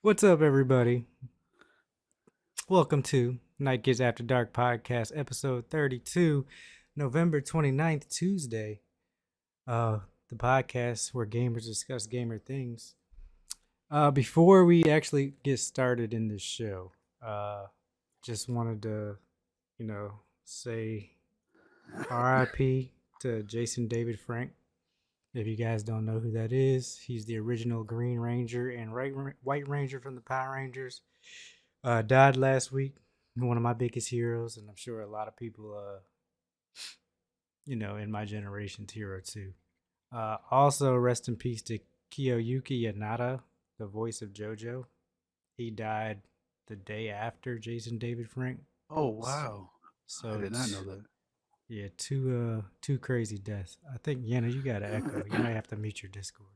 What's up, everybody? Welcome to Night Gives After Dark podcast, episode 32, November 29th, Tuesday. Uh, the podcast where gamers discuss gamer things. Before we actually get started in this show, just wanted to, say RIP to Jason David Frank. If you guys don't know who that is, he's the original Green Ranger and White Ranger from the Power Rangers. Died last week. One of my biggest heroes, and I'm sure a lot of people, in my generation's hero too. Also, rest in peace to Kiyoyuki Yanada, the voice of JoJo. He died the day after Jason David Frank. Oh wow! I So, did not know that. yeah, two crazy deaths. I think Yana, you got to echo. You might have to mute your Discord.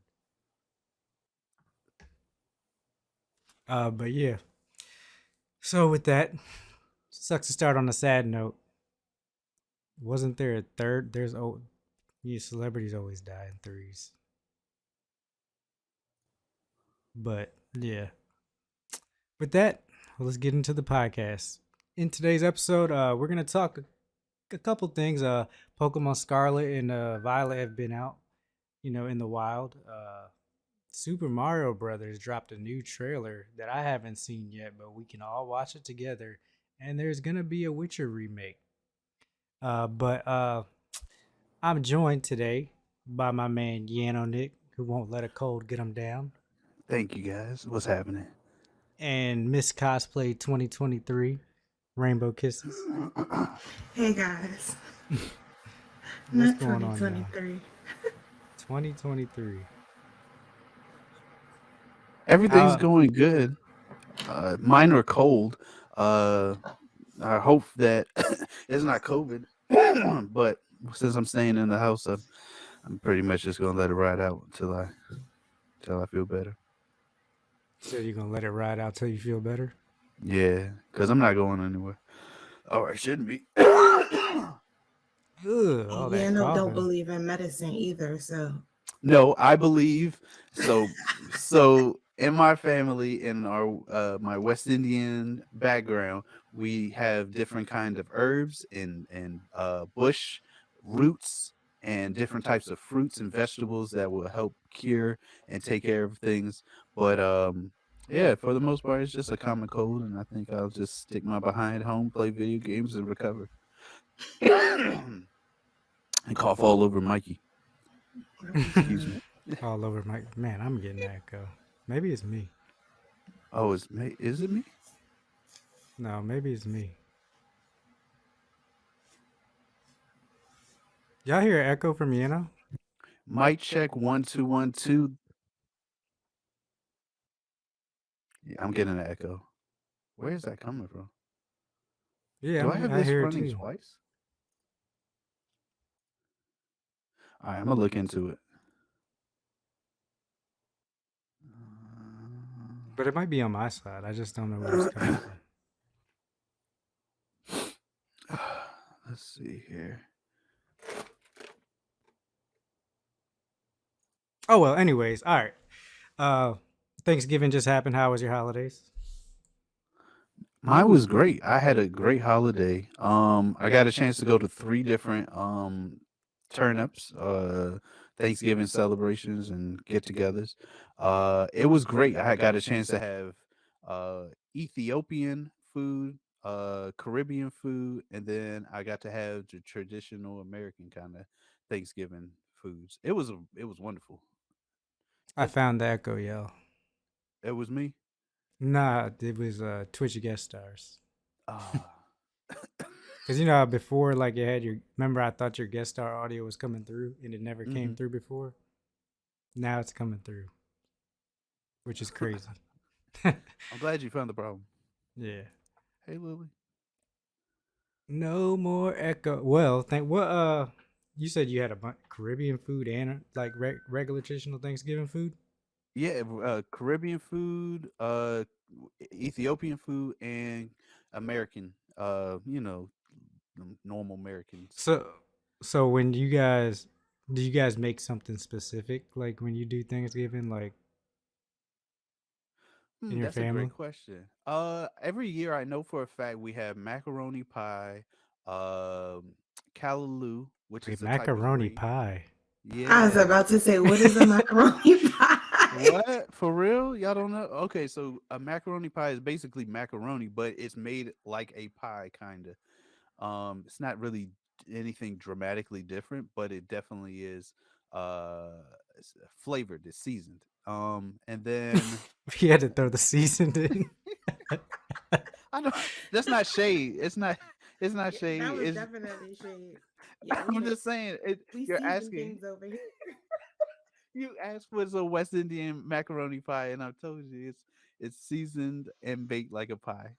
But yeah. So with that, sucks to start on a sad note. Wasn't there a third? Celebrities always die in threes. But yeah. With that, let's get into the podcast. In today's episode, we're gonna talk a couple things. Pokemon Scarlet and Violet have been out, in the wild. Super Mario Brothers dropped a new trailer that I haven't seen yet, but we can all watch it together. And there's gonna be a Witcher remake. But I'm joined today by my man Yanonick, who won't let a cold get him down, Thank you guys. What's happening? and Miss Cosplay 2023, Rainbowkisses. Hey guys, What's not going on, y'all? 2023. 2023. Everything's How? going good. Mine are cold. I hope that it's not COVID, but since I'm staying in the house, I'm pretty much just gonna let it ride out until I feel better. So you're gonna let it ride out till you feel better? Yeah, because I'm not going anywhere. Oh, I shouldn't be. Ugh, all Yeah, that no, don't coughing. believe in medicine either. So No, I believe so. So in my family, in our my West Indian background, we have different kind of herbs and bush roots and different types of fruits and vegetables that will help cure and take care of things. But yeah, for the most part, it's just a common cold, and I think I'll just stick my behind home, play video games, and recover. And cough all over Mikey. Excuse me. All over my man. I'm getting that echo. Maybe it's me. Oh, is it me? No, maybe it's me. Y'all hear an echo from Yano? Mic check 1 2 1 2. Yeah, I'm getting an echo. Where is that coming from? Yeah, Do I have I this hear it running too. twice? All right, I'm gonna look into it. But it might be on my side. I just don't know where it's coming from. Let's see here. Oh well, anyways, all right. Uh Thanksgiving just happened. How was your holidays? Mine was great. I had a great holiday. I got a chance to go to three different turnips, Thanksgiving celebrations and get-togethers. It was great. I got a chance to have uh Ethiopian food, Caribbean food, and then I got to have the traditional American kind of Thanksgiving foods. It was wonderful. I found the echo, yo. It was me. Nah, it was Twitch guest stars. Ah. Cause you know how before, like you had your. Remember, I thought your guest star audio was coming through, and it never came Hmm. through before. Now it's coming through, which is crazy. I'm glad you found the problem. Yeah. Hey, Lily. No more echo. Well, thank what. You said you had a bunch Caribbean food and like regular traditional Thanksgiving food. Yeah, Caribbean food, Ethiopian food, and American. Normal Americans. So, so when you guys do you guys make something specific like when you do Thanksgiving? Like, in your That's a great family? question. Every year I know for a fact we have macaroni pie, um, callaloo, which Wait, is a type of macaroni green. pie. I was Yeah. about to say, what is a macaroni pie? What? For real? Y'all don't know? Okay, so a macaroni pie is basically macaroni, but it's made like a pie kind of. It's not really anything dramatically different, but it definitely is flavored, it's seasoned. And then We had to throw the seasoned in. I don't that's not shade. It's not Yeah, shade. that was It's definitely shade. Yeah, I'm just saying we you're season asking things over here. you asked for some West Indian macaroni pie and I've told you it's seasoned and baked like a pie.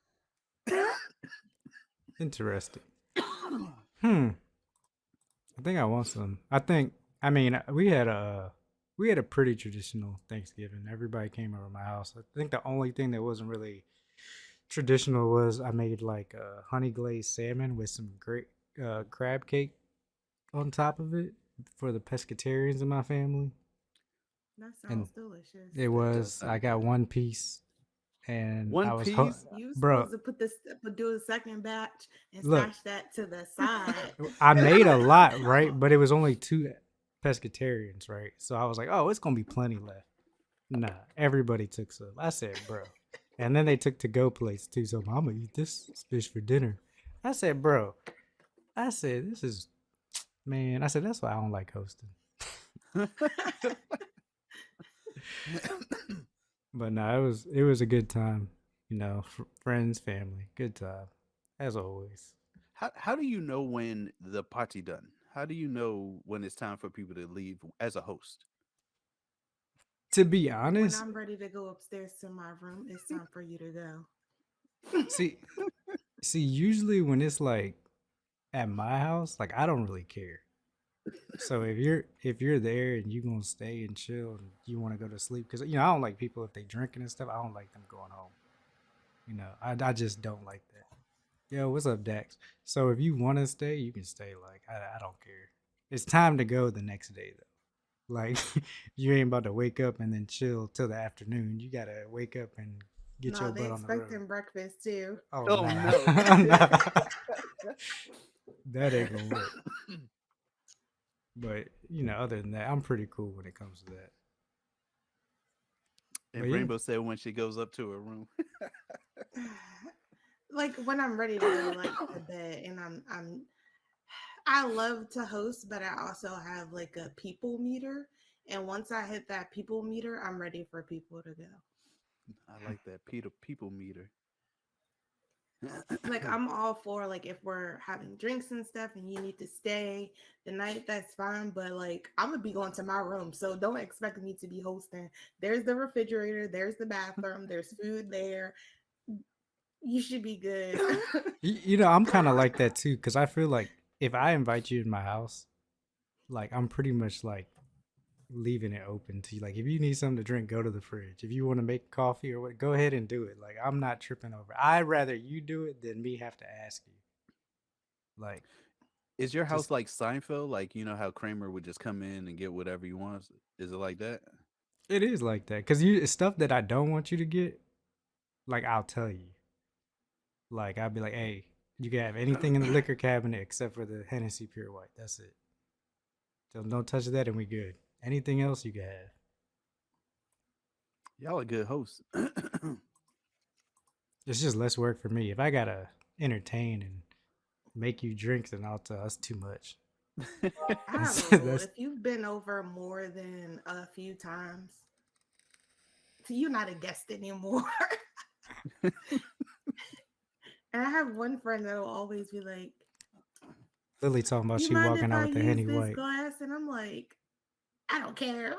Interesting. Hmm. I think I want some. I mean we had a pretty traditional Thanksgiving. Everybody came over my house. I think the only thing that wasn't really traditional was I made like honey glazed salmon with some great crab cake on top of it for the pescatarians in my family. That And sounds delicious. it That does was I sound got good. one piece and One I was piece? You were bro. supposed to do a second batch and Look, stash that to the side. I made a lot, right? But it was only two pescatarians, right? So I was like, oh, it's gonna be plenty left. Nah, everybody took some. I said, bro. And then they took to go plates too. So I'm gonna eat this fish for dinner. I said, bro. I said, this is man. I said that's why I don't like hosting. But no, it was a good time. You know, friends, family, good time, as always. How do you know when the party done? How do you know when it's time for people to leave as a host? To be When honest, I'm ready to go upstairs to my room, it's time for you to go. see, usually when it's like at my house, like I don't really care. So if you're there and you gonna stay and chill and you want to go to sleep, because I don't like people if they drinking and stuff. I don't like them going home. I just don't like that. Yo, what's up, Dax? So if you want to stay, you can stay. Like I don't care. It's time to go the next day though. Like you ain't about to wake up and then chill till the afternoon. You gotta wake up and get No, your they butt on the road. expecting breakfast too. Oh Oh nah, no. nah, that ain't gonna work. But other than that, I'm pretty cool when it comes to that. But And yeah, Rainbow said when she goes up to her room. Like when I'm ready to go like to bed and I love to host, but I also have like a people meter. And once I hit that people meter, I'm ready for people to go. I like that people meter. Like I'm all for like if we're having drinks and stuff and you need to stay the night, that's fine. But like I'm gonna be going to my room, so don't expect me to be hosting. There's the refrigerator, there's the bathroom, there's food there. You should be good. I'm kind of like that too, because I feel like if I invite you in my house, like I'm pretty much like leaving it open to you. Like if you need something to drink, go to the fridge. If you want to make coffee or what, go ahead and do it. Like I'm not tripping over. I'd rather you do it than me have to ask you. Like Is your just house like Seinfeld? Like you know how Kramer would just come in and get whatever he wants? Is it like that? it is like that because it's stuff that I don't want you to get. Like I'll tell you. Like I'll be like, hey, you can have anything in the liquor cabinet except for the Hennessy Pure White. That's it. So don't touch that and we good. Anything else you can have. Y'all a good host. It's just less work for me. If I gotta entertain and make you drinks, then I'll tell that's too much. I have That's a rule. that's If you've been over more than a few times, so you're not a guest anymore. And I have one friend that will always be like, Lily talking about "You she mind walking if out I with the use Henny this White. glass?" And I'm like, "I don't care.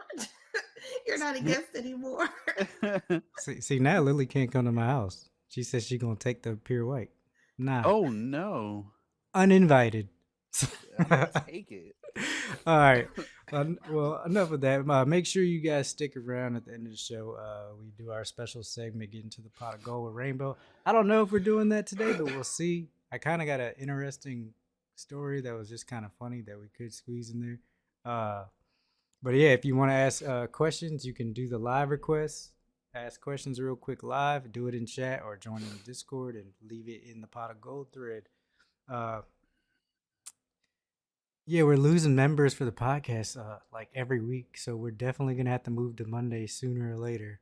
You're not a guest anymore." See now Lily can't come to my house. She says she gonna take the Pure White. Nah, Oh no. uninvited. I'm gonna take it. All right. Well, enough of that. Make sure you guys stick around at the end of the show. We do our special segment, Get into the Pot of Gold with Rainbow. I don't know if we're doing that today, but we'll see. I kind of got an interesting story that was just kind of funny that we could squeeze in there. But yeah, if you want to ask questions, you can do the live requests Ask questions real quick live. Do it in chat or join in the Discord and leave it in the pot of gold thread. Uh, yeah, we're losing members for the podcast like every week, so we're definitely gonna have to move to Monday sooner or later,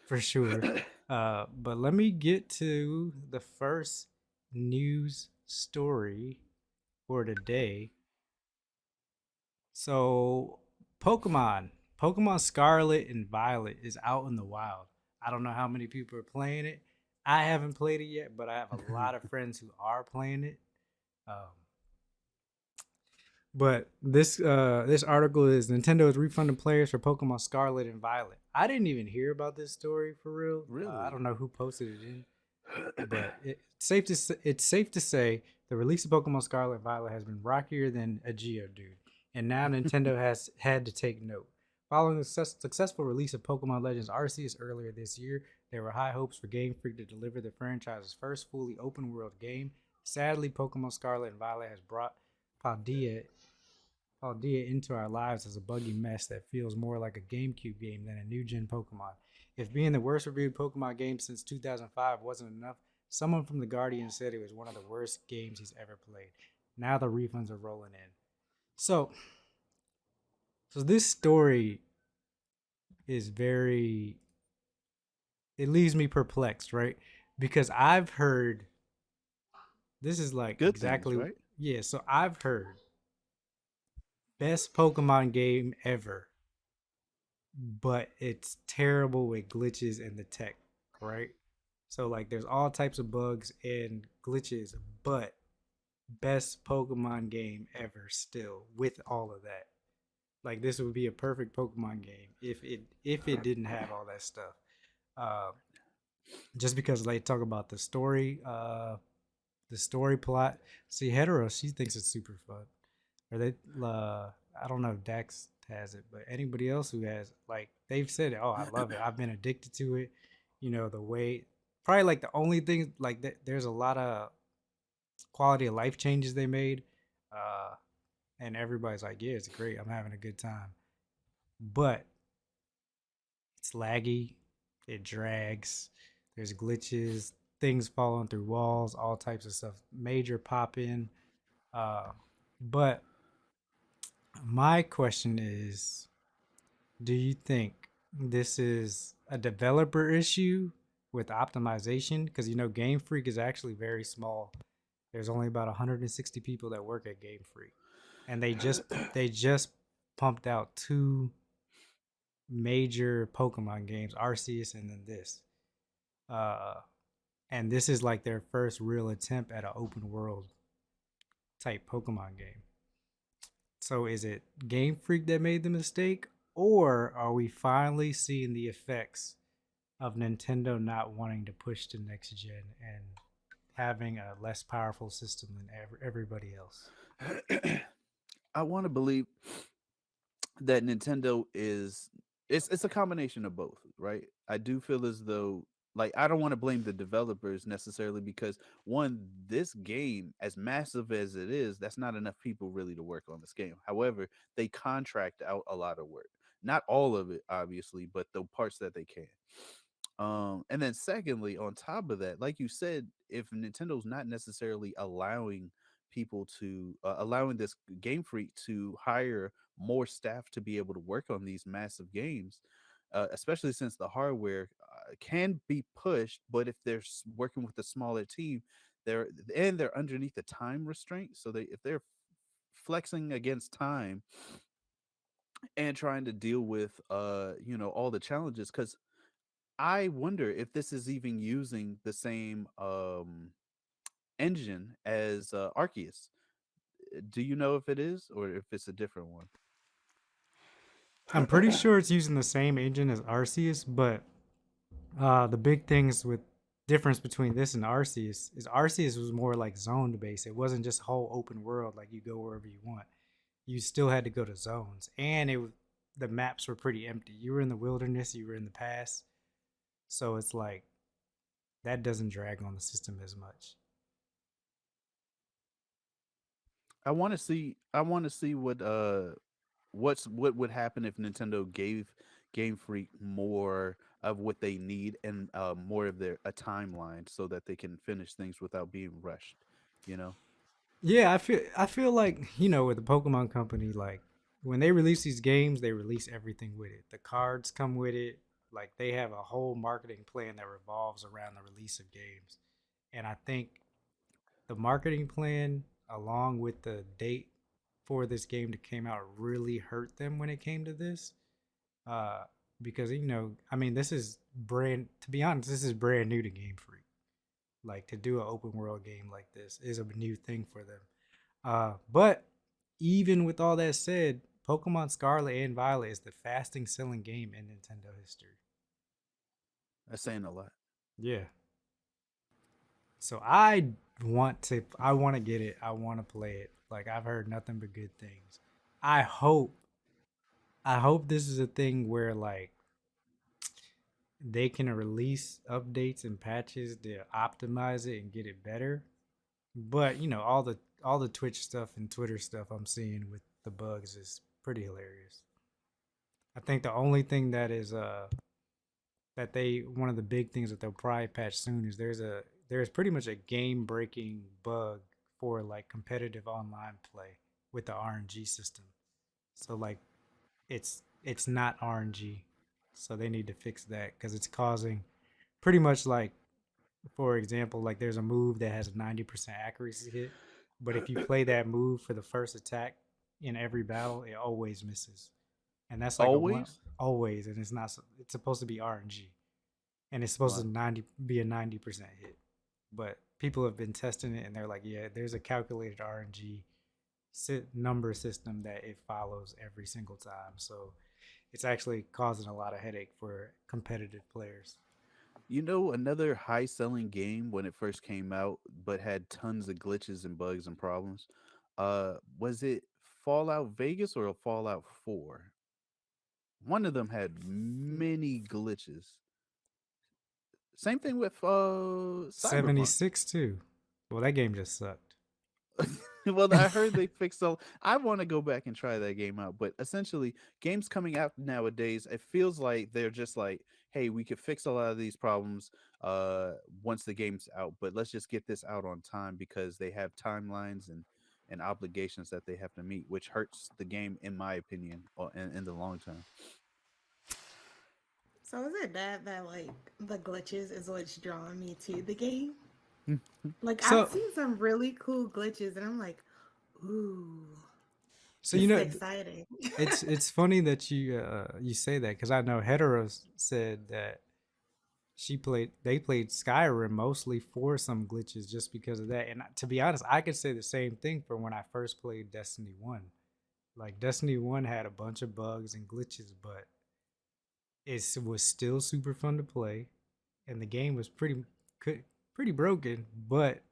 for sure. But let me get to the first news story for today. So, Pokemon, Pokemon Scarlet and Violet is out in the wild. I don't know how many people are playing it. I haven't played it yet, but I have a lot of friends who are playing it. Um, but this article is Nintendo is refunding players for Pokemon Scarlet and Violet. I didn't even hear about this story for real. I Really? don't know who posted it in, but it's safe to say the release of Pokemon Scarlet and Violet has been rockier than a Geodude, and now Nintendo has had to take note. Following the successful release of Pokemon Legends Arceus earlier this year, there were high hopes for Game Freak to deliver the franchise's first fully open-world game. Sadly, Pokemon Scarlet and Violet has brought Paldea Paldea into our lives as a buggy mess that feels more like a GameCube game than a new gen Pokemon. If being the worst reviewed Pokemon game since 2005 wasn't enough, someone from The Guardian said it was one of the worst games he's ever played. Now the refunds are rolling in. So, so this story is very, it leaves me perplexed, right? Because I've heard, this is like Good things, exactly, right? yeah, so I've heard best Pokemon game ever, but it's terrible with glitches and the tech, right? So like there's all types of bugs and glitches, but best Pokemon game ever still with all of that. Like this would be a perfect Pokemon game if it didn't have all that stuff. Uh, just because they talk about the story plot. See, Hetero, she thinks it's super fun. Or they, I don't know if Dax has it, but anybody else who has, like, they've said, "Oh, I love it. I've been addicted to it." You know, the way, probably like the only thing, like, there's a lot of quality of life changes they made, uh, and everybody's like, "Yeah, it's great. I'm having a good time," but it's laggy, it drags, there's glitches, things falling through walls, all types of stuff, major pop in. Uh, but my question is, do you think this is a developer issue with optimization? Because you know, Game Freak is actually very small. There's only about 160 people that work at Game Freak, and they just pumped out two major Pokemon games, Arceus and then this. Uh, and this is like their first real attempt at an open world type Pokemon game. So is it Game Freak that made the mistake, or are we finally seeing the effects of Nintendo not wanting to push to next gen and having a less powerful system than everybody else? I want to believe that Nintendo is it's a combination of both, right? I do feel as though like I don't want to blame the developers necessarily because one, this game, as massive as it is, that's not enough people really to work on this game. However, they contract out a lot of work. Not all of it, obviously, but the parts that they can. And then secondly, on top of that, like you said, if Nintendo's not necessarily allowing people to allowing this Game Freak to hire more staff to be able to work on these massive games, especially since the hardware can be pushed, but if they're working with a smaller team, they're underneath the time restraint. So they if they're flexing against time and trying to deal with all the challenges, because I wonder if this is even using the same engine as Arceus. Do you know if it is or if it's a different one? I'm pretty sure it's using the same engine as Arceus, but the big things with difference between this and Arceus was more like zoned based. It wasn't just whole open world like you go wherever you want. You still had to go to zones, and the maps were pretty empty. You were in the wilderness, you were in the pass, so it's like that doesn't drag on the system as much. I want to see what what would happen if Nintendo Game Freak more of what they need and more of their a timeline so that they can finish things without being rushed. You know, Yeah, I feel like with the Pokemon Company, like when they release these games, they release everything with it. The cards come with it. Like they have a whole marketing plan that revolves around the release of games. And I think the marketing plan, along with the date for this game that came out, really hurt them when it came to this. Uh, because I mean, this is brand. To be honest, this is brand new to Game Freak. Like to do an open world game like this is a new thing for them. But even with all that said, Pokemon Scarlet and Violet is the fastest selling game in Nintendo history. that's saying a lot. Yeah. So I want to get it. I want to play it. Like I've heard nothing but good things. I hope I hope this is a thing where like they can release updates and patches to optimize it and get it better. But all the Twitch stuff and Twitter stuff I'm seeing with the bugs is pretty hilarious. I think the only thing that they one of the big things that they'll probably patch soon is there's pretty much a game breaking bug for like competitive online play with the RNG system. So like it's not RNG. So they need to fix that because it's causing pretty much like, for example, like there's a move that has a 90% accuracy hit, but if you play that move for the first attack in every battle, it always misses. And that's like a one Always. always, and it's not. It's supposed to be RNG, and it's supposed to Wow. 90% hit. But people have been testing it, and they're like, yeah, there's a calculated RNG number system that it follows every single time. So it's actually causing a lot of headache for competitive players. You know, another high selling game when it first came out, but had tons of glitches and bugs and problems. Was it Fallout Vegas or Fallout 4? One of them had many glitches. Same thing with Cyberpunk. 76 too. Well, that game just sucked. Well, I heard they fixed all. I want to go back and try that game out, but essentially, games coming out nowadays, it feels like they're just like, "Hey, we could fix a lot of these problems once the game's out, but let's just get this out on time because they have timelines and obligations that they have to meet, which hurts the game, in my opinion, in the long term." So is it bad that like the glitches is what's drawing me to the game? Like I've So seen some really cool glitches, and I'm like, ooh, so this is exciting. it's funny that you say that because I know Heteros said that they played Skyrim mostly for some glitches just because of that. And to be honest, I could say the same thing for when I first played Destiny 1. Like Destiny 1 had a bunch of bugs and glitches, but it was still super fun to play and the game was pretty broken, but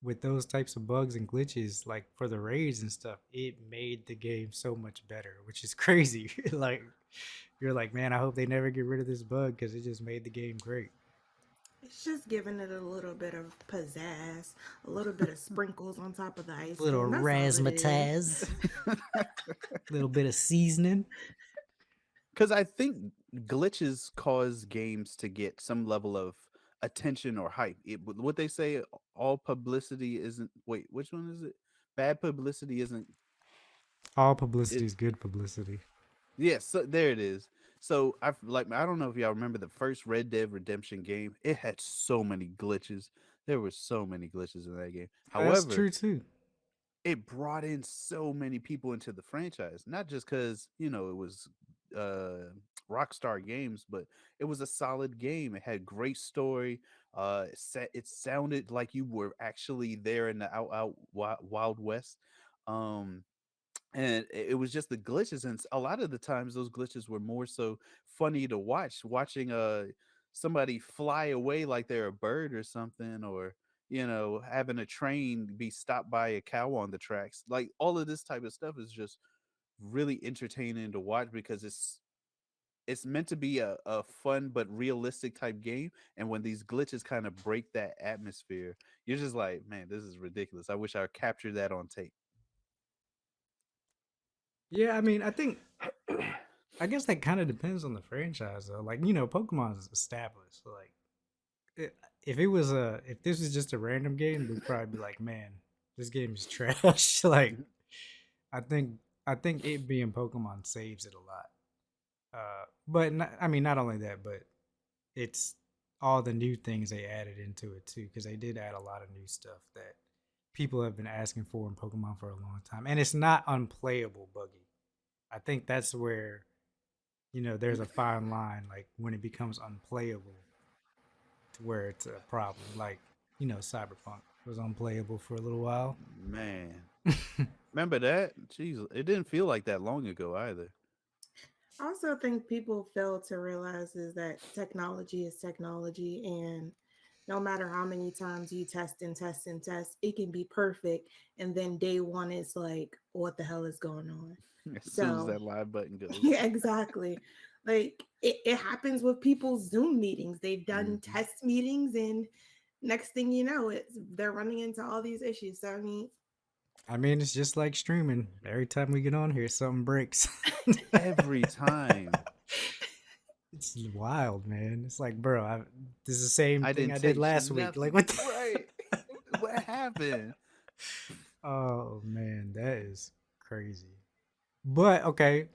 with those types of bugs and glitches like for the raids and stuff, it made the game so much better, which is crazy. Like you're like, man, I hope they never get rid of this bug because it just made the game great. It's just giving it a little bit of pizzazz, a little bit of sprinkles on top of the ice Little cream. That's all it is. razzmatazz, little bit of seasoning. Because I think glitches cause games to get some level of attention or hype. What they say, all publicity isn't. Wait, which one is it? Bad publicity isn't. All publicity It is good publicity. yes, so there it is. So I don't know if y'all remember the first Red Dead Redemption game. It had so many glitches. There were so many glitches in that game. That's However, true too. it brought in so many people into the franchise, not just because it was uh Rockstar Games, but it was a solid game. It had great story. It sounded like you were actually there in the Wild West. um and it was just the glitches, and a lot of the times those glitches were more so funny to watching somebody fly away like they're a bird or something, or having a train be stopped by a cow on the tracks. Like all of this type of stuff is just really entertaining to watch because it's meant to be a fun but realistic type game, and when these glitches kind of break that atmosphere, you're just like, man, this is ridiculous. I wish I captured that on tape. Yeah, I mean, I think I guess that kind of depends on the franchise though. Like Pokemon is established. So, like if it was if this was just a random game, we'd probably be like, man, this game is trash. Like I think I think it being Pokemon saves it a lot. But not, I mean, not only that, but it's all the new things they added into it too, because they did add a lot of new stuff that people have been asking for in Pokemon for a long time, and it's not unplayable, Buggy. I think that's where there's a fine line, like when it becomes unplayable to where it's a problem. Like Cyberpunk was unplayable for a little while. Man, remember that? Jeez, it didn't feel like that long ago either. I also think people fail to realize is that technology is technology, and no matter how many times you test and test and test, it can be perfect, and then day one is like, what the hell is going on? As soon as So that live button goes. yeah, exactly. Like it happens with people's Zoom meetings. They've done Hmm. test meetings, and next thing you know, they're running into all these issues. So I mean, I mean, it's just like streaming. Every time we get on here, something breaks. Every time. It's wild, man. It's like, bro, this is the same I thing didn't I did text last week. Like, nothing. what? Right. What happened? Oh man, that is crazy. But okay,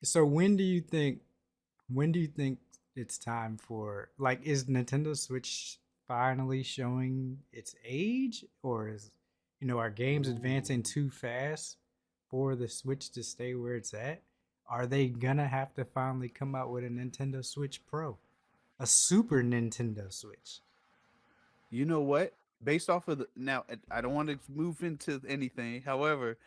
so when do you think it's time for, like, is Nintendo Switch finally showing its age, or is our games advancing Ooh. too fast for the Switch to stay where it's at? Are they gonna have to finally come out with a Nintendo Switch Pro, a Super Nintendo Switch? You know what? Based off of the now, I don't want to move into anything. However,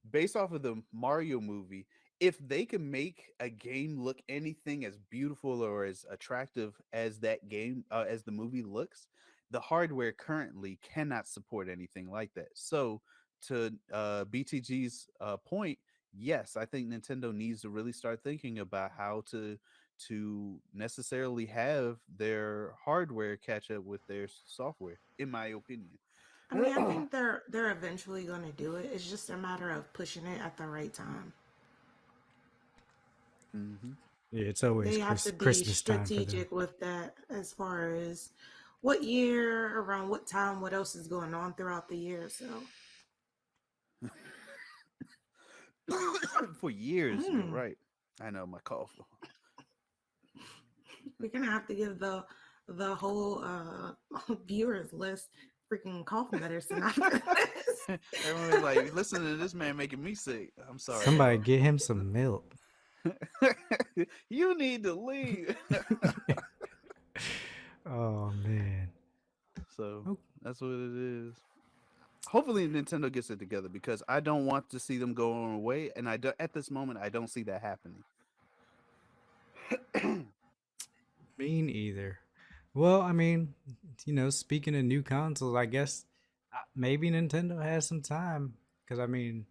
based off of the Mario movie, if they can make a game look anything as beautiful or as attractive as that game, as the movie looks, the hardware currently cannot support anything like that. So, to BTG's point, yes, I think Nintendo needs to really start thinking about how to necessarily have their hardware catch up with their software. In my opinion. I mean, I think they're eventually going to do it. It's just a matter of pushing it at the right time. Hmm. Yeah, it's always They have to be Christmas time for them. strategic with that as far as what year, around what time, what else is going on throughout the year. So, For years, you're mm, right. I know my cough. we're gonna have to give the whole viewers list freaking cough medicine after this. Everyone's like, listen to this man making me sick. I'm sorry, Somebody y'all. get him some milk. You need to leave. Oh man. So Oh, that's what it is. Hopefully Nintendo gets it together because I don't want to see them go away, and at this moment I don't see that happening. me neither. Well, I mean, speaking of new consoles, I guess maybe Nintendo has some time because I mean,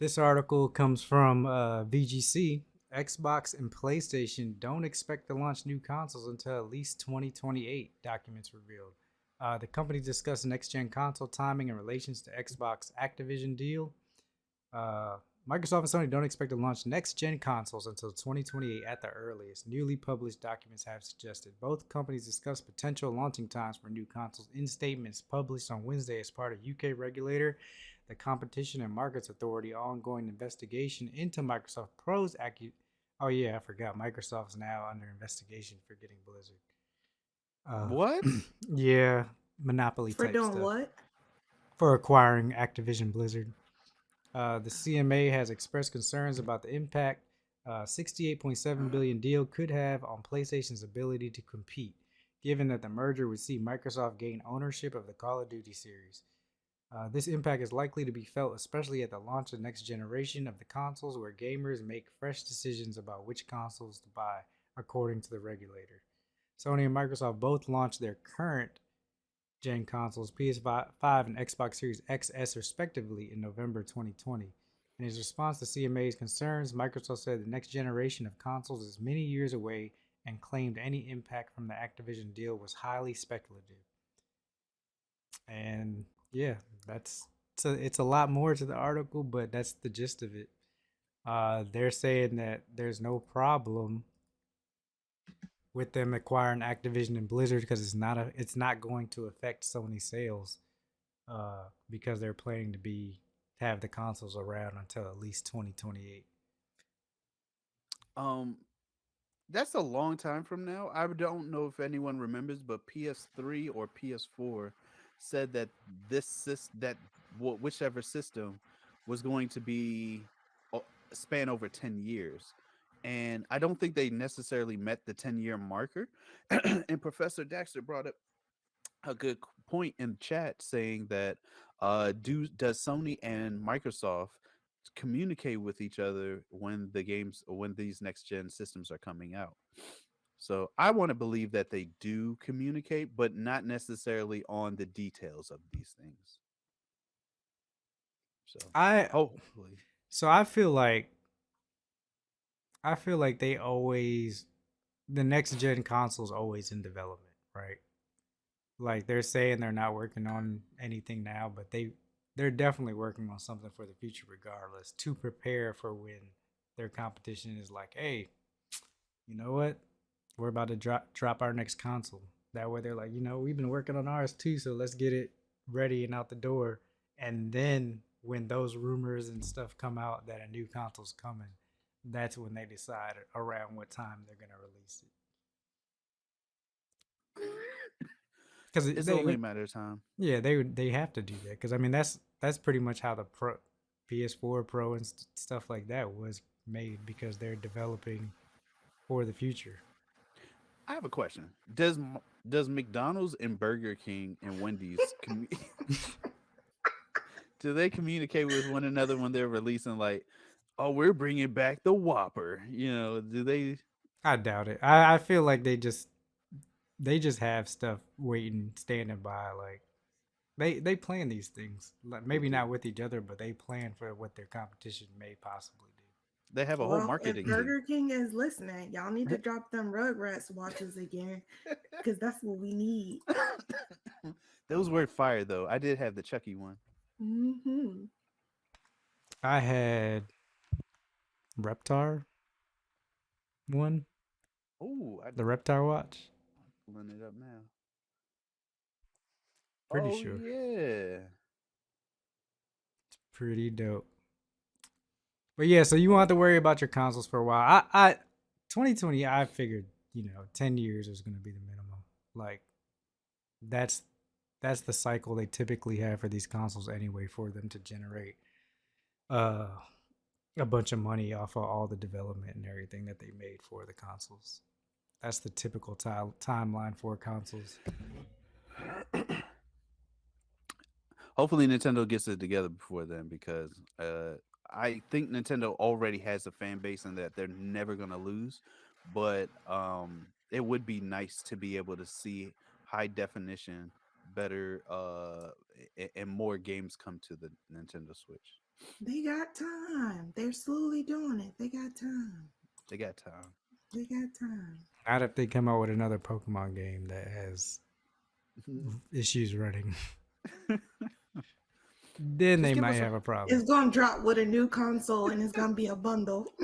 this article comes from VGC. Xbox and PlayStation don't expect to launch new consoles until at least 2028, documents revealed. The company discussed next gen console timing in relations to Xbox Activision deal. Uh, Microsoft and Sony don't expect to launch next gen consoles until 2028 at the earliest, newly published documents have suggested. Both companies discussed potential launching times for new consoles in statements published on Wednesday as part of UK regulator, the Competition and Markets Authority ongoing investigation into Microsoft Pro's Oh yeah, I forgot. Microsoft's now under investigation for getting Blizzard. Uh, What? yeah, monopoly For type doing stuff what? for acquiring Activision Blizzard. The CMA has expressed concerns about the impact 68.7 billion deal could have on PlayStation's ability to compete, given that the merger would see Microsoft gain ownership of the Call of Duty series. This impact is likely to be felt especially at the launch of the next generation of the consoles, where gamers make fresh decisions about which consoles to buy, according to the regulator. Sony and Microsoft both launched their current gen consoles, PS5 and Xbox Series XS, respectively, in November 2020. In his response to CMA's concerns, Microsoft said the next generation of consoles is many years away and claimed any impact from the Activision deal was highly speculative. And yeah, that's it's a lot more to the article, but that's the gist of it. They're saying that there's no problem with them acquiring Activision and Blizzard because it's not going to affect Sony sales because they're planning to have the consoles around until at least 2028. Um, that's a long time from now. I don't know if anyone remembers, but PS3 or PS4 said that whichever system was going to be span over 10 years. And I don't think they necessarily met the 10-year marker. And Professor Daxter brought up a good point in chat saying that does Sony and Microsoft communicate with each other when these next gen systems are coming out? So I want to believe that they do communicate, but not necessarily on the details of these things. So I hopefully, so I feel like they always the next gen console's always in development, right? Like they're saying they're not working on anything now, but they're definitely working on something for the future regardless to prepare for when their competition is like, hey, you know what? We're about to drop our next console. That way they're like, we've been working on ours too, so let's get it ready and out the door. And then when those rumors and stuff come out that a new console's coming, that's when they decide around what time they're gonna release it. Because it's only a matter of time. yeah, they have to do that because I mean that's pretty much how the PS4 Pro and stuff like that was made because they're developing for the future. I have a question. Does McDonald's and Burger King and Wendy's do they communicate with one another when they're releasing like, oh, we're bringing back the Whopper? Do they? I doubt it. I feel like they just have stuff waiting, standing by. Like they plan these things. Like They maybe do. not with each other, but they plan for what their competition may possibly do. They have a whole Well, if marketing team. Burger King is listening, y'all need to drop them Rugrats watches again because that's what we need. Those were fire though. I did have the Chucky one. Hmm. I had Reptar one, Oh, I the Reptar watch. pulling it up now. Pretty Oh sure. yeah. Pretty dope. But yeah, so you won't have to worry about your consoles for a while. I 2020, I figured 10 years is going to be the minimum. Like that's that's the cycle they typically have for these consoles anyway, for them to generate uh a bunch of money off of all the development and everything that they made for the consoles. That's the typical timeline for consoles. Hopefully Nintendo gets it together before then because I think Nintendo already has a fan base and that they're never gonna lose. But it would be nice to be able to see high definition, better and more games come to the Nintendo Switch. They got time. They're slowly doing it. They got time. They got time. They got time. Not if they come out with another Pokemon game that has issues running. Then Just they give might us have a It's problem. gonna drop with a new console and it's gonna be a bundle.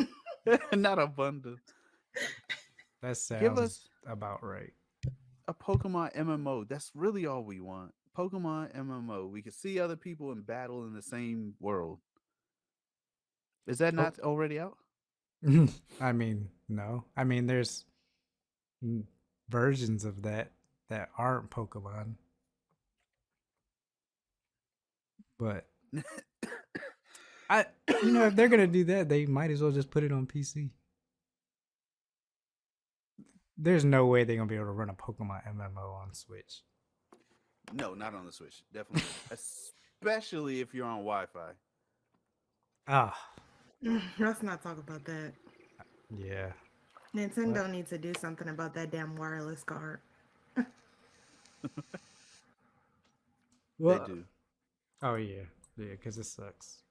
not a bundle. That Give sounds us about right. a Pokemon MMO. That's really all we want. Pokemon MMO. We can see other people in battle in the same world. Is that Oh, not already out? I mean, no. I mean, there's versions of that aren't Pokemon, but I, if they're gonna do that, they might as well just put it on PC. There's no way they're gonna be able to run a Pokemon MMO on Switch. No, not on the Switch. Definitely. Especially if you're on Wi-Fi. Ah, Let's not talk about that. yeah. What? Nintendo needs to do something about that damn wireless card. They Well, do. oh yeah, yeah, because it sucks.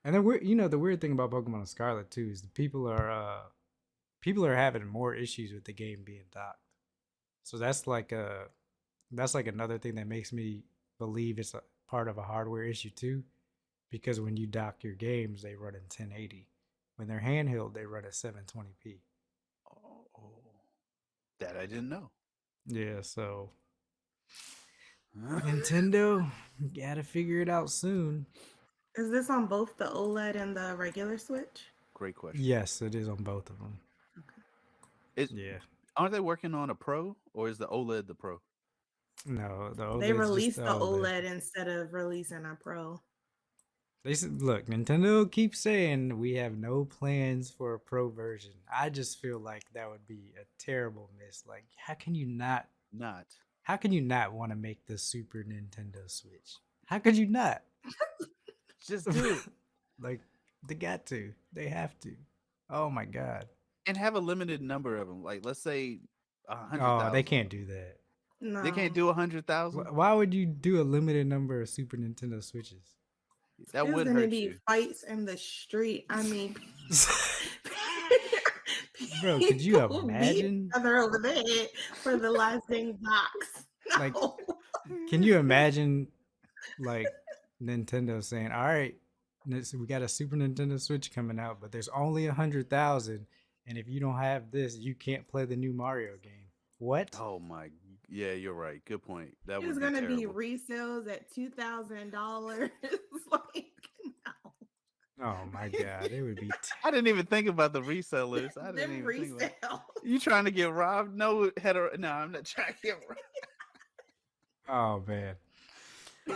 And then the weird thing about Pokemon Scarlet too is the people are having more issues with the game being docked. So that's like another thing that makes me believe it's a part of a hardware issue too, because when you dock your games, they run in 1080. When they're handheld, they run at 720p. Oh, that I didn't know. Yeah, so Nintendo, gotta figure it out soon. Is this on both the OLED and the regular Switch? Great question. Yes, it is on both of them. Okay. Is Yeah. Aren't they working on a Pro, or is the OLED the Pro? No, the They OLED's just the released the OLED. OLED instead of releasing a Pro. They said, look, Nintendo keeps saying we have no plans for a pro version. I just feel like that would be a terrible miss. Like, Not. how can you not want to make the Super Nintendo Switch? How could you not? Just do it Like, they got to. They have to. Oh my god. and have a limited number of them. Like let's say a hundred Oh, they thousand. can't do that. They can't No. do 100,000. Why would you do a limited number of Super Nintendo Switches? That There's would gonna hurt be you. fights in the street. I mean, Bro, could you people beat each imagine? other over the head for the last dang box. Like, No. can you imagine like Nintendo saying, "All right, we got a Super Nintendo Switch coming out, but there's only 100,000, and if you don't have this, you can't play the new Mario game." What? Oh my. Yeah, you're right. Good point. That There's would be gonna be terrible. resales at $2,000. Like, no. Oh my god, it would be. I didn't even think about the resellers. I didn't Them even think about. resales. You trying to get robbed? No, no, I'm not trying to get robbed. Oh man.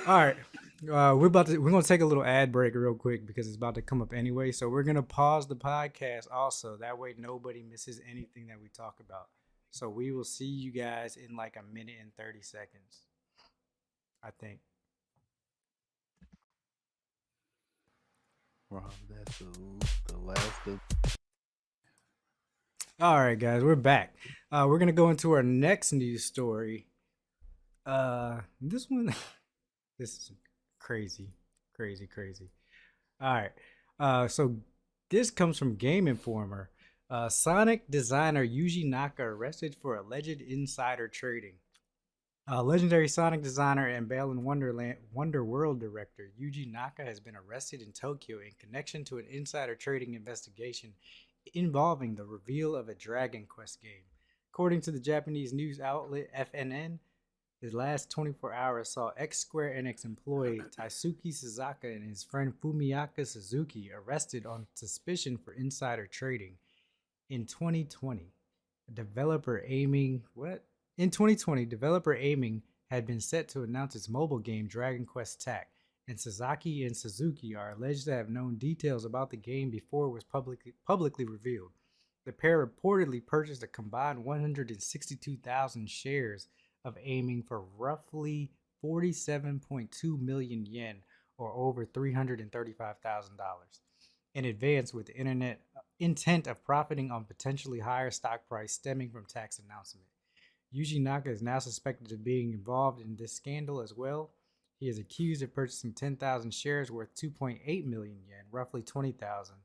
All right. We're gonna take a little ad break real quick because it's about to come up anyway. So we're gonna pause the podcast also. That way nobody misses anything that we talk about. So we will see you guys in like a minute and 30 seconds. I think. Rob, that's the last of. All right, guys, we're back. We're gonna go into our next news story. This one, this is crazy, crazy, crazy. All right. So this comes from Game Informer. Sonic designer Yuji Naka arrested for alleged insider trading. Legendary Sonic designer and Balan Wonder World director Yuji Naka has been arrested in Tokyo in connection to an insider trading investigation involving the reveal of a Dragon Quest game. According to the Japanese news outlet FNN, the last 24 hours saw ex Square Enix employee Taisuke Suzaka and his friend Fumiaka Suzuki arrested on suspicion for insider trading. In 2020, developer aiming what? In 2020, developer aiming had been set to announce its mobile game Dragon Quest TAC, and Sasaki and Suzuki are alleged to have known details about the game before it was publicly revealed. The pair reportedly purchased a combined 162,000 shares of aiming for roughly 47.2 million yen or over $335,000 in advance with the internet intent of profiting on potentially higher stock price stemming from tax announcement. Yuji Naka is now suspected of being involved in this scandal as well. He is accused of purchasing 10,000 shares worth 2.8 million yen, roughly 20,000,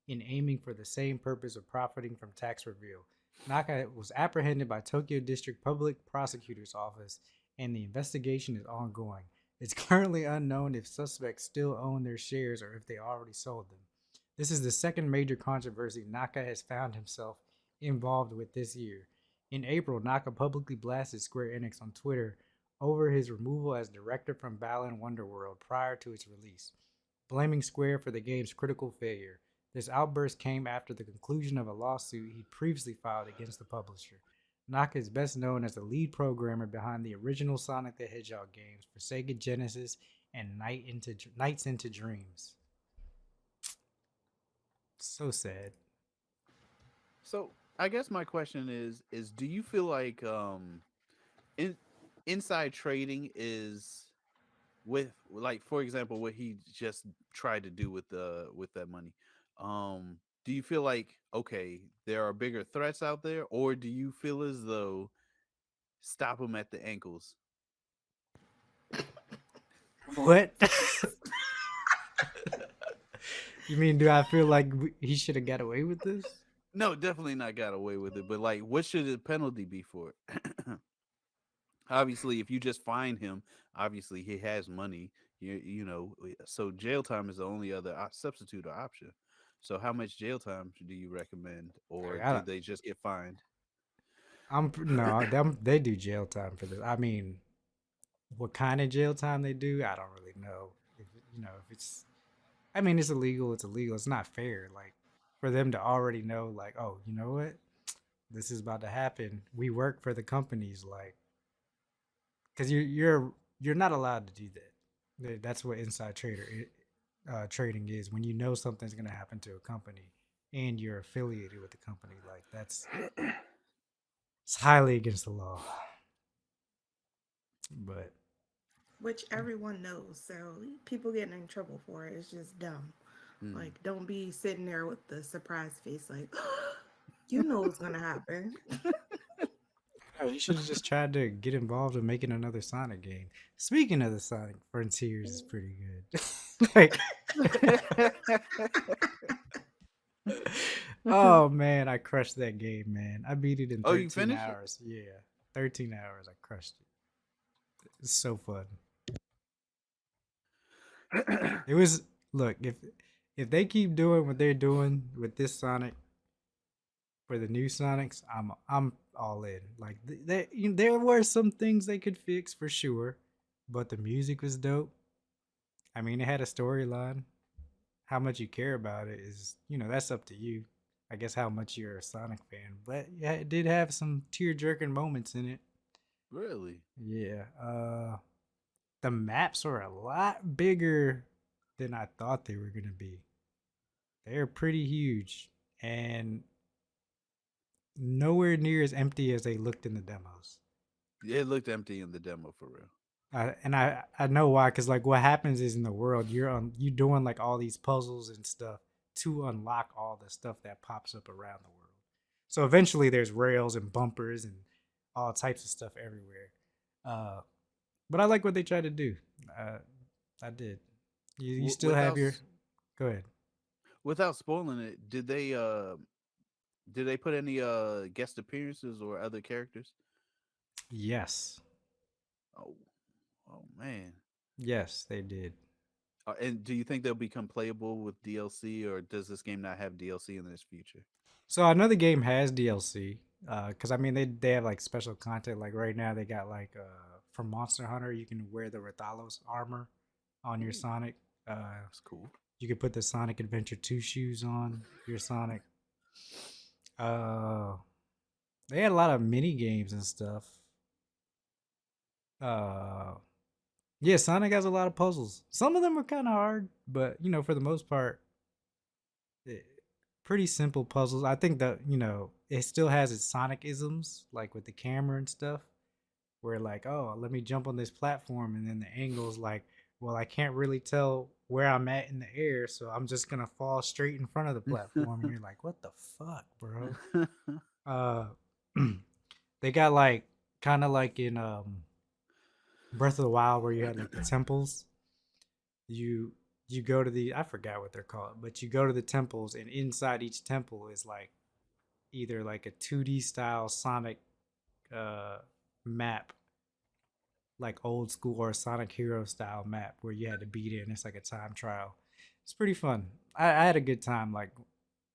in aiming for the same purpose of profiting from tax reveal. Naka was apprehended by Tokyo District Public Prosecutor's Office, and the investigation is ongoing. It's currently unknown if suspects still own their shares or if they already sold them. This is the second major controversy Naka has found himself involved with this year. In April, Naka publicly blasted Square Enix on Twitter over his removal as director from Balan Wonderworld prior to its release, blaming Square for the game's critical failure. This outburst came after the conclusion of a lawsuit he'd previously filed against the publisher. Naka is best known as the lead programmer behind the original Sonic the Hedgehog games for Sega Genesis and Nights into Dreams. So sad. So I guess my question is do you feel like in, inside trading is with, like, for example, what he just tried to do with that money? Do you feel like, okay, there are bigger threats out there, or do you feel as though stop him at the ankles? What? You mean, do I feel like he should have got away with this? No, definitely not got away with it, but like what should the penalty be for it? Obviously, if you just fine him, obviously he has money. So jail time is the only other substitute or option. So how much jail time do you recommend, or I do don't, they just get fined? no, they do jail time for this. I mean, what kind of jail time they do, I don't really know. If if it's, I mean, it's illegal. It's illegal. It's not fair. Like for them to already know, like, oh, you know what, this is about to happen. We work for the companies, like, because you're not allowed to do that. That's what inside trading is. When you know something's gonna happen to a company and you're affiliated with the company, like that's it's highly against the law. But which everyone knows. So people getting in trouble for it is just dumb. Hmm. Like, don't be sitting there with the surprise face, like, you know what's gonna happen. oh, you should have just tried to get involved in making another Sonic game. Speaking of the Sonic Frontiers, is pretty good. Like, oh man, I crushed that game, man. I beat it in Oh, you 13 finished it? hours. Yeah, 13 hours. I crushed it. It's so fun. It was look if they keep doing what they're doing with this Sonic for the new Sonics, I'm all in. Like there were some things they could fix for sure, but the music was dope. I mean, it had a storyline. How much you care about it is, that's up to you. I guess how much you're a Sonic fan, but yeah, it did have some tear jerking moments in it. Really? Yeah, the maps are a lot bigger than I thought they were gonna be. They're pretty huge and nowhere near as empty as they looked in the demos. It looked empty in the demo for real. And I know why, because like what happens is in the world you doing like all these puzzles and stuff to unlock all the stuff that pops up around the world. So eventually there's rails and bumpers and all types of stuff everywhere. Uh, but I like what they tried to do. Uh, I did. You still have Without your. Go ahead. without spoiling it, did they put any guest appearances or other characters? Yes, Oh, oh man. yes, they did. And do you think they'll become playable with DLC, or does this game not have DLC in this future? So I know the game has DLC. Because I mean they have like special content. Like right now they got like from Monster Hunter you can wear the Rathalos armor on your Ooh, Sonic. Uh, that's cool. you could put the Sonic Adventure 2 shoes on your Sonic. Uh, they had a lot of mini games and stuff. Uh, yeah, Sonic has a lot of puzzles. Some of them are kind of hard, but for the most part, eh, pretty simple puzzles. I think that it still has its Sonic isms, like with the camera and stuff. Where like, oh, let me jump on this platform, and then the angle's like, well, I can't really tell where I'm at in the air, so I'm just gonna fall straight in front of the platform, and you're like, what the fuck, bro? Uh, they got like kind of like in Breath of the Wild where you had like the temples. You you go to the, I forgot what they're called, but you go to the temples, and inside each temple is like either like a 2D style Sonic uh map, like old school or Sonic Hero style map where you had to beat it and it's like a time trial. It's pretty fun. I had a good time. Like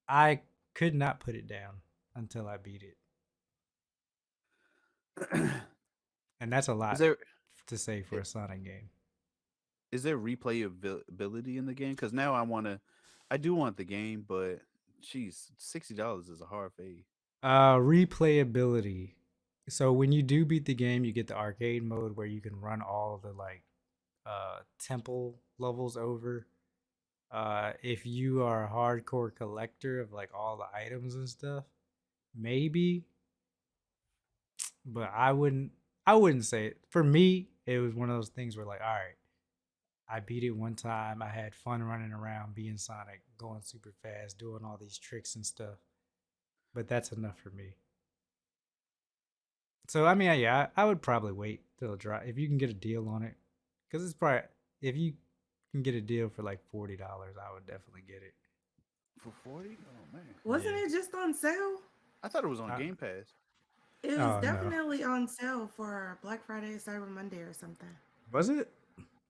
I could not put it down until I beat it. And that's a is lot there to say for a Sonic game. is there replayability in the game? Because now I do want the game, but geez, $60 is a hard fade. Replayability. So when you do beat the game, you get the arcade mode where you can run all of the like temple levels over. If you are a hardcore collector of like all the items and stuff, maybe, but I wouldn't say it. For me, it was one of those things where like, all right, I beat it one time. I had fun running around being Sonic, going super fast, doing all these tricks and stuff. But that's enough for me. So I mean, yeah, I would probably wait till it drop if you can get a deal on it, because it's probably, if you can get a deal for like $40, I would definitely get it. For 40? Oh man. Wasn't Yeah. it just on sale? I thought it was on I, Game Pass. It was oh no, definitely on sale for Black Friday, Cyber Monday, or something. was it?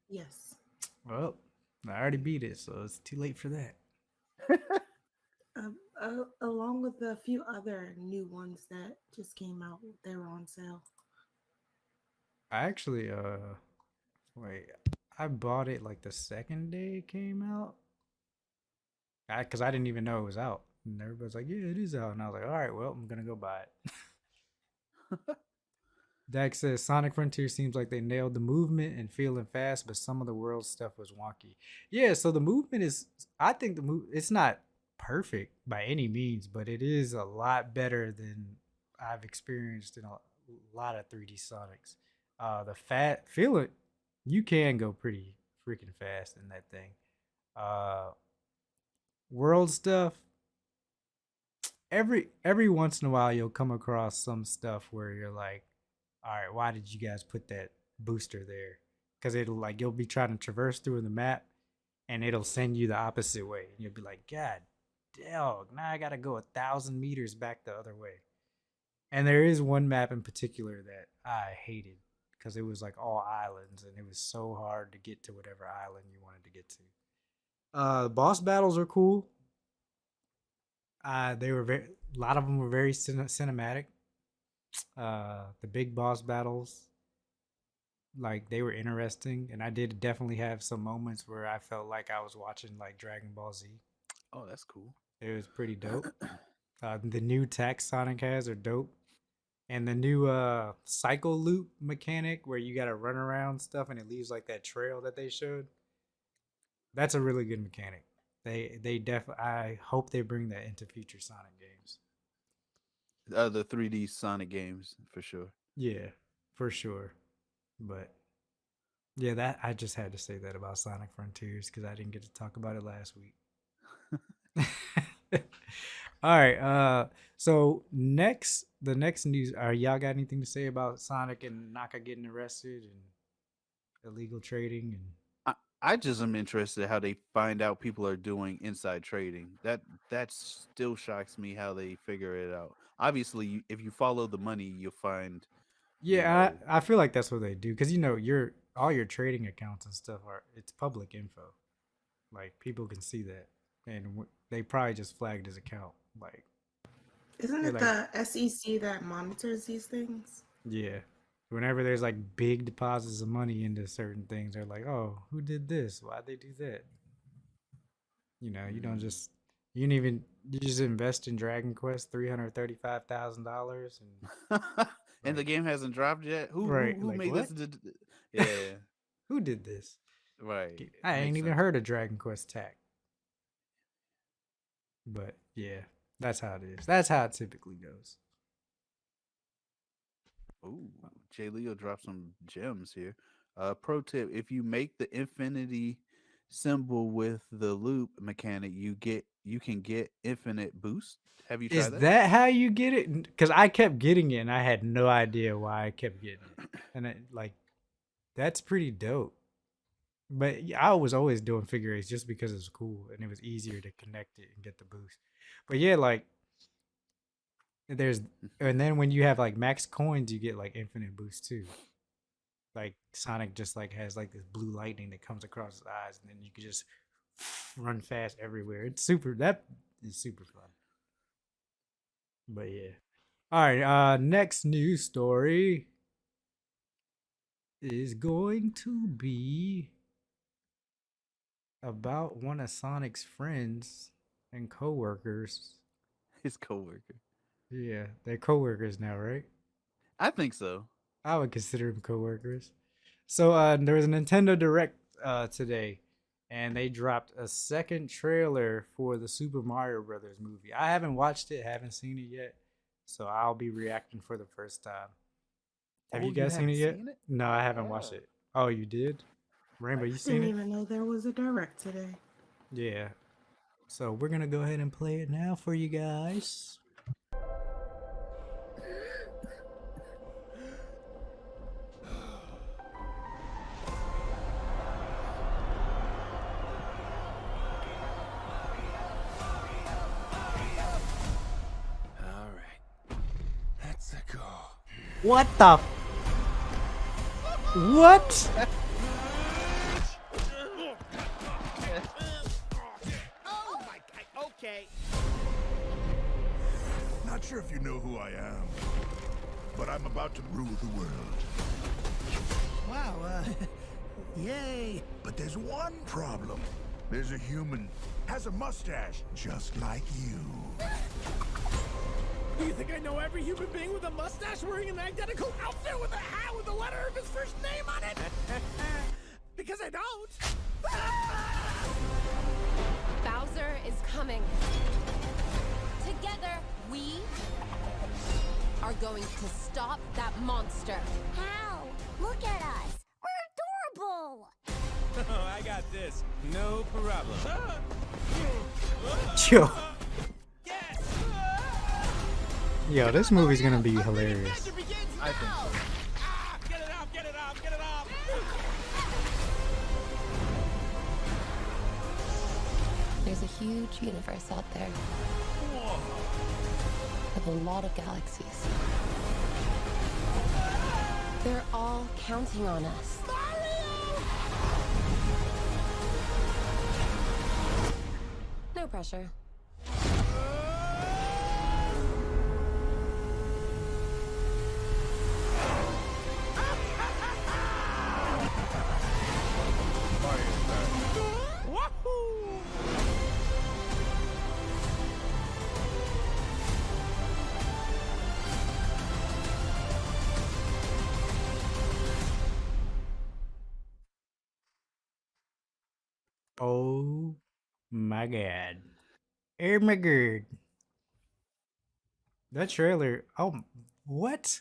Yes. Well, I already beat it, so it's too late for that. along with a few other new ones that just came out. They were on sale. I actually wait, I bought it like the second day it came out. Because I didn't even know it was out. And everybody's like, yeah, it is out. And I was like, all right, well, I'm going to go buy it. Dak says Sonic Frontier seems like they nailed the movement and feeling fast, but some of the world stuff was wonky. Yeah, so the movement is, I think it's not perfect by any means, but it is a lot better than I've experienced in a lot of 3D Sonics. The fat feeling, you can go pretty freaking fast in that thing. Uh, world stuff, every once in a while you'll come across some stuff where you're like, all right, why did you guys put that booster there? Because it'll like you'll be trying to traverse through the map and it'll send you the opposite way. And you'll be like, God dog, now I gotta go 1,000 meters back the other way. And there is one map in particular that I hated because it was like all islands and it was so hard to get to whatever island you wanted to get to. The boss battles are cool. They were a lot of them were very cinematic. The big boss battles, like they were interesting, and I did definitely have some moments where I felt like I was watching like Dragon Ball Z. Oh, that's cool. It was pretty dope. The new attacks Sonic has are dope, and the new cycle loop mechanic where you got to run around stuff and it leaves like that trail that they showed. That's a really good mechanic. They definitely. I hope they bring that into future Sonic games. The 3D Sonic games for sure. Yeah, for sure. But yeah, that I just had to say that about Sonic Frontiers because I didn't get to talk about it last week. All right. So the next news. Are y'all got anything to say about Sonic and Naka getting arrested and illegal trading and? I just am interested how they find out people are doing inside trading. That still shocks me how they figure it out. Obviously, if you follow the money, you'll find, you Yeah, know, I feel like that's what they do because your all your trading accounts and stuff are it's public info, like people can see that, and they probably just flagged his account. Like, Isn't they're it like, the SEC that monitors these things? yeah, whenever there's like big deposits of money into certain things, they're like, oh, who did this? Why'd they do that? You don't mm. just you just invest in Dragon Quest $335,000 and And the like game hasn't dropped yet. Who who right who like made what? this? Yeah, Who did this? right. I ain't Makes even sense. heard of Dragon Quest Tech. But yeah, that's how it is. That's how it typically goes. Ooh, Jay Leo dropped some gems here. Pro tip: if you make the infinity symbol with the loop mechanic, you can get infinite boost. Have you tried Is that? that how you get it? Because I kept getting it and I had no idea why I kept getting it. And that's pretty dope. But yeah, I was always doing figure eights just because it was cool and it was easier to connect it and get the boost. But yeah, like there's and then when you have like max coins, you get like infinite boost too. Like Sonic just like has like this blue lightning that comes across his eyes, and then you can just run fast everywhere. That is super fun. But yeah. All right, next news story is going to be about one of Sonic's friends and coworkers. His coworker. Yeah, they're coworkers now, right? I think so. I would consider them coworkers. So there was a Nintendo Direct today, and they dropped a second trailer for the Super Mario Brothers movie. I haven't watched it, haven't seen it yet, so I'll be reacting for the first time. Have Oh, you you guys seen it haven't yet? seen it? No, I haven't watched Oh, it. Oh, you did? Rainbow, I you I seen didn't it? even know there was a direct today. Yeah. So we're gonna go ahead and play it now for you guys. All right, that's a go. What the? What? Oh my God. Okay. Not sure if you know who I am, but I'm about to rule the world. Wow, yay. But there's one problem. There's a human, has a mustache, just like you. Do you think I know every human being with a mustache wearing an identical outfit with a hat with the letter of his first name on it? Because I don't. Bowser is coming. Together, we are going to stop that monster. How? Look at us. We're adorable. Oh, I got this. No problem. Yo. Yo, this movie's gonna be hilarious. I think so. Get it off, get it off, get it off. There's a huge universe out there. With a lot of galaxies. They're all counting on us. No pressure. Oh my god. Oh my god. That trailer. Oh, what?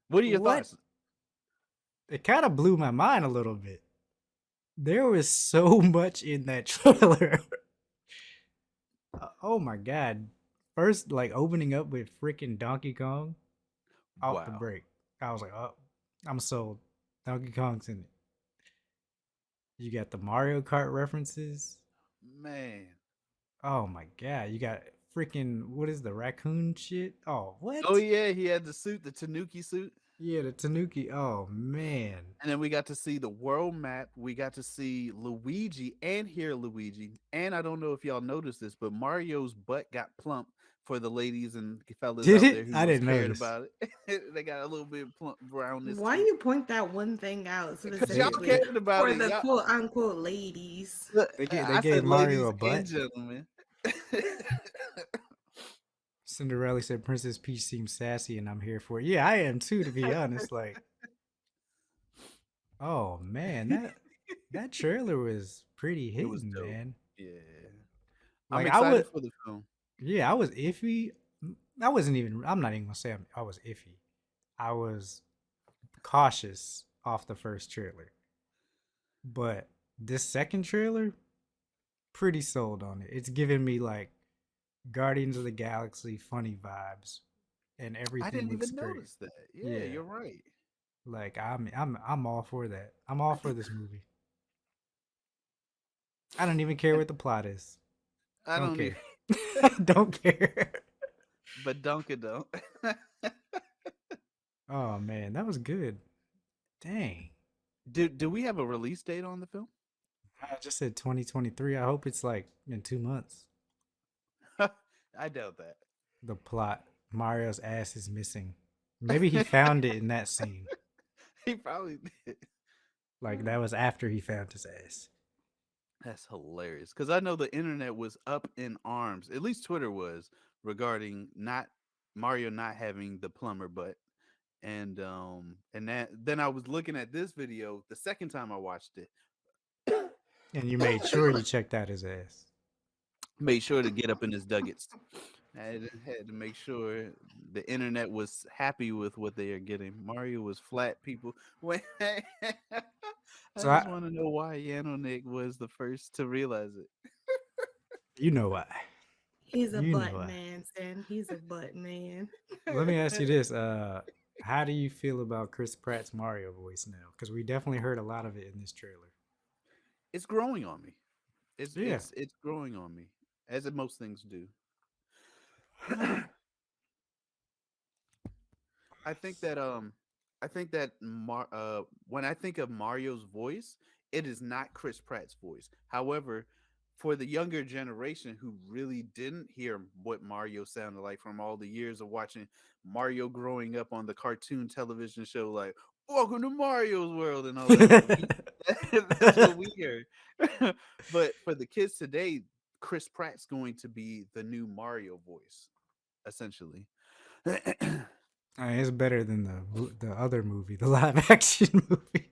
What are your What? thoughts? It kind of blew my mind a little bit. There was so much in that trailer. Oh my god. First, like opening up with freaking Donkey Kong off the Wow. break. I was like, oh, I'm sold. Donkey Kong's in it. You got the Mario Kart references. Man. Oh my god. You got freaking, what is the raccoon shit? Oh, what? Oh yeah, he had the suit, the Tanuki suit. Yeah, the Tanuki. Oh man. And then we got to see the world map. We got to see Luigi and hear Luigi. And I don't know if y'all noticed this, but Mario's butt got plump for the ladies and fellas Did out it? there who I was didn't cared notice. about it. They got a little bit plump brownness. Why to it. you point that one thing out Because y'all specifically cared about for it. the Y'all, quote unquote ladies? They I gave said Mario ladies a butt. and gentlemen. Cinderella said Princess Peach seems sassy and I'm here for it. Yeah, I am too, to be honest. Like, oh man, that trailer was pretty It was hitting, dope. man. Yeah. Like I'm I excited would, for the film. yeah, I was iffy. I wasn't even. I'm not even gonna say I was iffy. I was cautious off the first trailer, but this second trailer, pretty sold on it. It's giving me like Guardians of the Galaxy funny vibes, and I everything didn't looks even great. notice that. Yeah, Yeah, you're right. like I'm all for that. I'm all for this movie. I don't even care what the plot is. I Don't don't care. even, Don't care. but Dunkin' don't. Oh man, that was good. Dang. Do we have a release date on the film? I just said 2023. I hope it's like in 2 months. I doubt that. The plot. Mario's ass is missing. Maybe he found it in that scene. He probably did. Like that was after he found his ass. That's hilarious. Because I know the internet was up in arms, at least Twitter was, regarding not Mario not having the plumber butt. And that then I was looking at this video the second time I watched it. And you made sure you checked out his ass. Made sure to get up in his duggets. Had to make sure the internet was happy with what they are getting. Mario was flat, people. I So just want to know why Yanonick was the first to realize it. you know why. He's a You know butt why. man, Sin. He's a butt man. Let me ask you this. How do you feel about Chris Pratt's Mario voice now? Because we definitely heard a lot of it in this trailer. It's growing on me. Yeah. It's growing on me, as it most things do. I think that when I think of Mario's voice, it is not Chris Pratt's voice. However, for the younger generation who really didn't hear what Mario sounded like from all the years of watching Mario growing up on the cartoon television show, like "Welcome to Mario's World" and all that. That's what we hear. But for the kids today, Chris Pratt's going to be the new Mario voice, essentially. It's better than the other movie, the live action movie.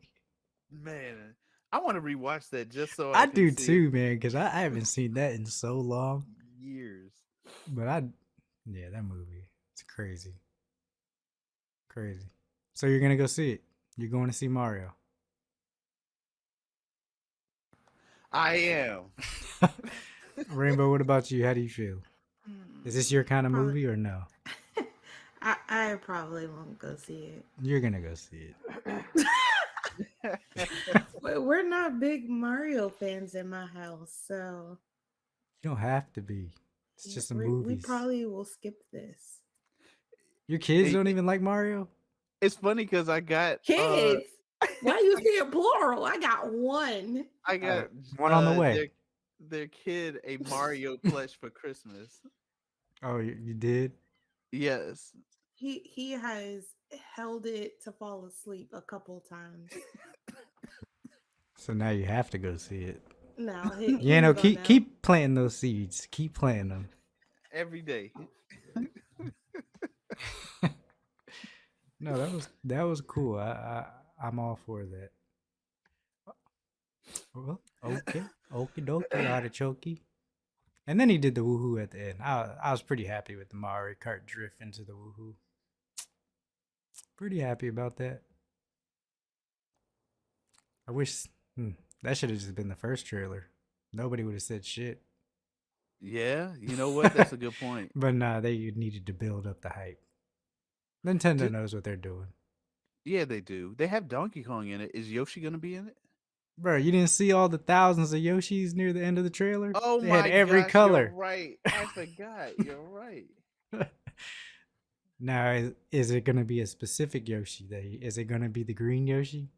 Man, I want to rewatch that just so I I can do see it. too, man, because I haven't seen that in so long. Years. But yeah, that movie, it's crazy, crazy. So you're gonna go see it? You're going to see Mario? I am. Rainbow, what about you? How do you feel? Is this your kind of Probably- movie or no? I probably won't go see it. You're gonna go see it. But we're not big Mario fans in my house, so You don't have to be. It's just a we movie. probably will skip this. Your kids It- don't even like Mario? It's funny because I got Kids, why you saying plural? I got one. I got one on the way. Their kid a Mario plush for Christmas. Oh, you did? Yes. He has held it to fall asleep a couple times. So now you have to go see it. No, Yeah, no, keep planting those seeds. Keep planting them. Every day. No, that was cool. I'm all for that. Well, okay, okie dokie, artichoke. And then he did the woohoo at the end. I was pretty happy with the Mario Kart drift into the woohoo. Pretty happy about that. I wish that should have just been the first trailer. Nobody would have said shit. Yeah, you know what? That's a good point. But nah, they needed to build up the hype. Nintendo knows what they're doing. Yeah, they do. They have Donkey Kong in it. Is Yoshi gonna be in it? Bro, you didn't see all the thousands of Yoshis near the end of the trailer? Oh They my had every gosh, color. You're right. I forgot. You're right. Now, is it going to be a specific Yoshi? Is it going to be the green Yoshi?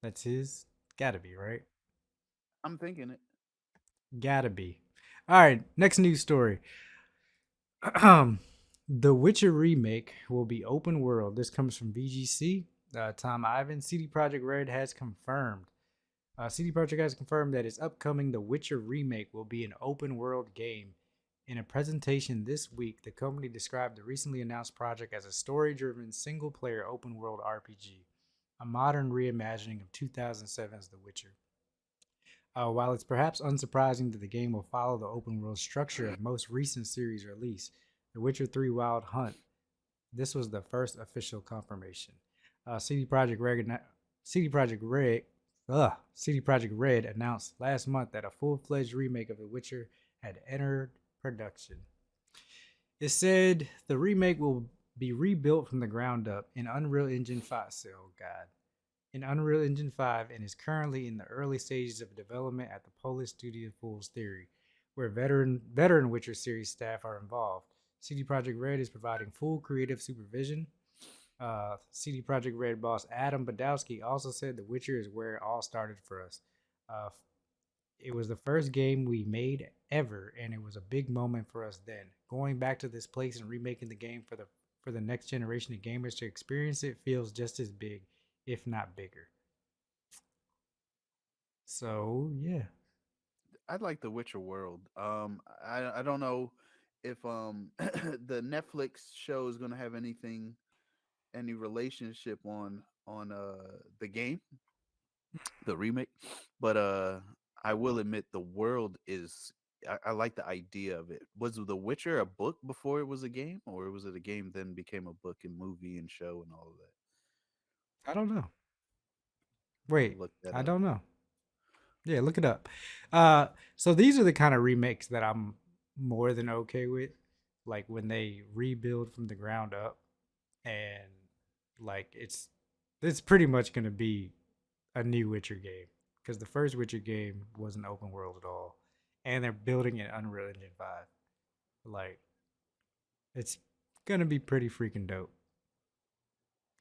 That's his? Gotta be, right? I'm thinking it. Gotta be. All right, next news story. The Witcher remake will be open world. This comes from VGC. Tom Ivan. CD Projekt Red has confirmed. CD Projekt Red has confirmed that its upcoming The Witcher remake will be an open world game. In a presentation this week, the company described the recently announced project as a story-driven, single-player open-world RPG, a modern reimagining of 2007's The Witcher. While it's perhaps unsurprising that the game will follow the open-world structure of most recent series release, The Witcher 3 Wild Hunt, this was the first official confirmation. CD Projekt Red announced last month that a full-fledged remake of The Witcher had entered production. It said the remake will be rebuilt from the ground up in Unreal Engine 5. In Unreal Engine 5 and is currently in the early stages of development at the Polish studio Fool's Theory, where veteran Witcher series staff are involved. CD Projekt Red is providing full creative supervision. CD Projekt Red boss Adam Badowski also said The Witcher is where it all started for us. It was the first game we made ever, and it was a big moment for us then. Going back to this place and remaking the game for the next generation of gamers to experience it feels just as big, if not bigger. So yeah, I like the Witcher world. I don't know if the Netflix show is gonna have any relationship on the game, the remake, but I will admit the world is. I like the idea of it. Was The Witcher a book before it was a game, or was it a game then became a book and movie and show and all of that? I don't know. Wait, Look that I up. don't know. Yeah, look it up. So these are the kind of remakes that I'm more than okay with, like when they rebuild from the ground up, and like it's pretty much gonna be a new Witcher game because the first Witcher game wasn't open world at all, and they're building it Unreal Engine 5. Like, it's gonna be pretty freaking dope.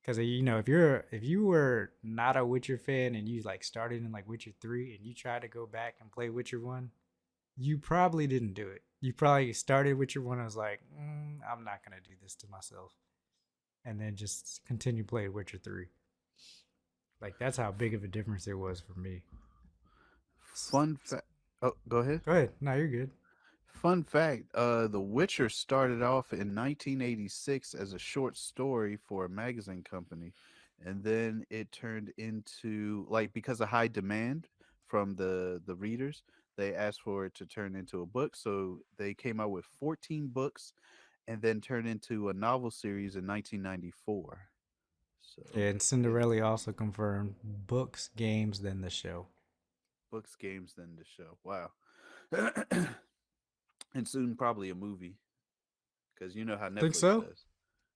Because if you were not a Witcher fan and you like started in like Witcher 3 and you tried to go back and play Witcher 1, you probably didn't do it. You probably started Witcher 1 and was like, I'm not going to do this to myself. And then just continue playing Witcher 3. Like, that's how big of a difference it was for me. Fun fact. Oh, go ahead. Go ahead. No, you're good. Fun fact, The Witcher started off in 1986 as a short story for a magazine company. And then it turned into, like, because of high demand from the readers, they asked for it to turn into a book. So they came out with 14 books and then turned into a novel series in 1994. So Yeah, and it, Cinderella also confirmed books, games, then the show. books, games, then the show. Wow. And soon probably a movie, because you know how Think Netflix so? does.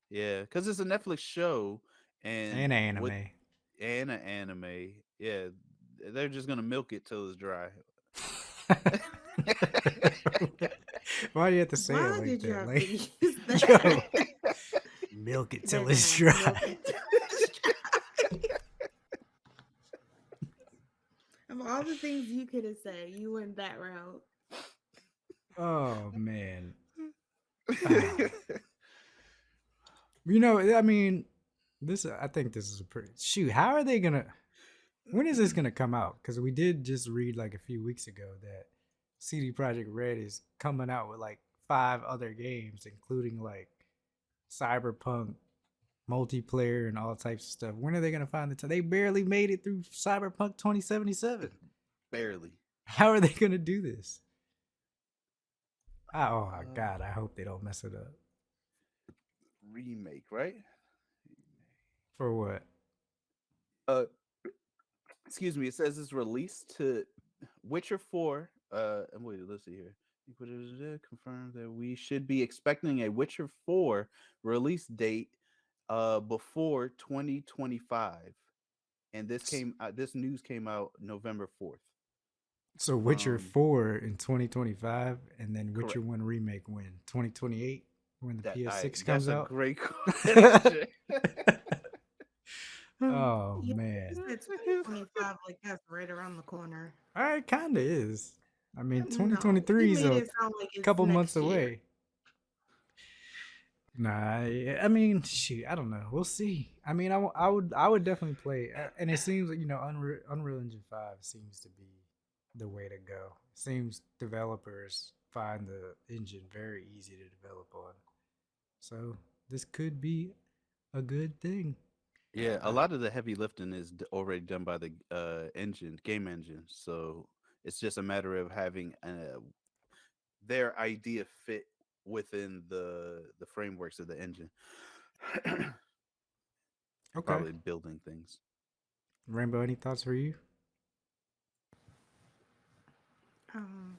Yeah, because it's a Netflix show and And what anime. and an anime. Yeah, they're just gonna milk it till it's dry. Why do you have to say it Why like did you that? have to Like, use yo, that? milk it They're till gonna it's have to dry. milk it till it's dry. Of all the things you could have said, you went that route. Oh man. Ah. You know, I mean, I think this is a pretty shoot. How are they gonna? When is this gonna come out? Because we did just read like a few weeks ago that CD Projekt Red is coming out with like 5 other games, including like Cyberpunk multiplayer and all types of stuff. When are they gonna find the time? They barely made it through Cyberpunk 2077. Barely. How are they gonna do this? Oh my Uh, god! I hope they don't mess it up. Remake, right? For what? Uh, excuse me. It says it's released to Witcher 4. And wait, let's see here. Confirmed that we should be expecting a Witcher 4 release date before 2025. And this news came out November 4th. So Witcher From 4 in 2025, and then Witcher correct. 1 remake when 2028 when the PS6 That's comes a out. great question. Oh Yeah, man, you said 2025, like that's right around the corner. all right, kind of is. I mean, No, 2023 you is made a it sound like it's couple months next year. away. Nah, I mean, shoot, I don't know. We'll see. I mean, I would definitely play, and it seems like Unreal Engine 5 seems to be the way to go. Seems developers find the engine very easy to develop on, so this could be a good thing. Yeah, a lot of the heavy lifting is already done by the game engine. So it's just a matter of having their idea fit within the frameworks of the engine. Okay, Probably building things. Rainbow, any thoughts for you? Um,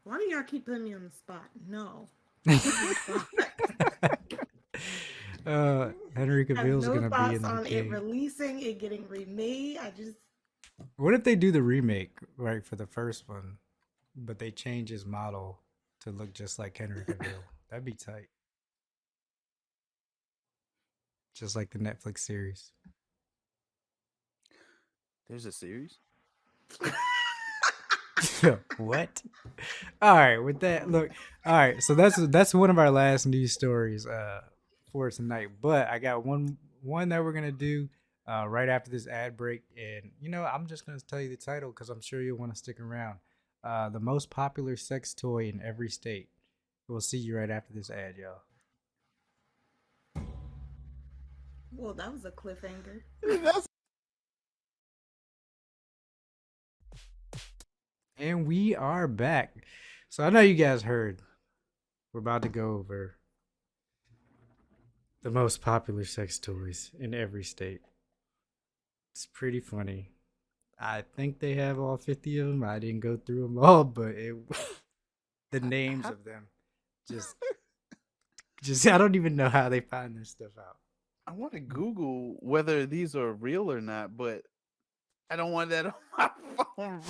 why do y'all keep putting me on the spot? No. Henry I have Cavill's no gonna be thoughts in the on it game. releasing, it getting remade. I just What if they do the remake right for the first one, but they change his model to look just like Henry Cavill? That'd be tight. Just like the Netflix series. There's a series. What? All right, with that, look. All right, so that's one of our last news stories for tonight. But I got one that we're gonna do right after this ad break, and I'm just gonna tell you the title because I'm sure you'll want to stick around. The most popular sex toy in every state. We'll see you right after this ad, y'all. well, that was a cliffhanger. And we are back. So I know you guys heard. We're about to go over the most popular sex toys in every state. It's pretty funny. I think they have all 50 of them. I didn't go through them all, but the names of them just I don't even know how they find this stuff out. I want to Google whether these are real or not, but I don't want that on my phone.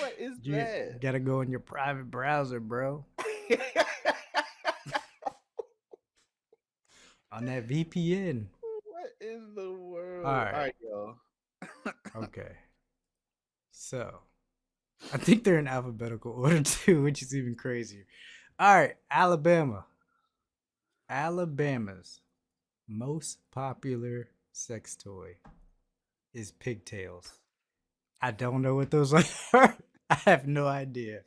What is You that? gotta go in your private browser, bro. On that VPN. What in the world? All right. All right, y'all. Okay. So, I think they're in alphabetical order too, which is even crazier. All right, Alabama. Alabama's most popular sex toy is pigtails. I don't know what those are. I have no idea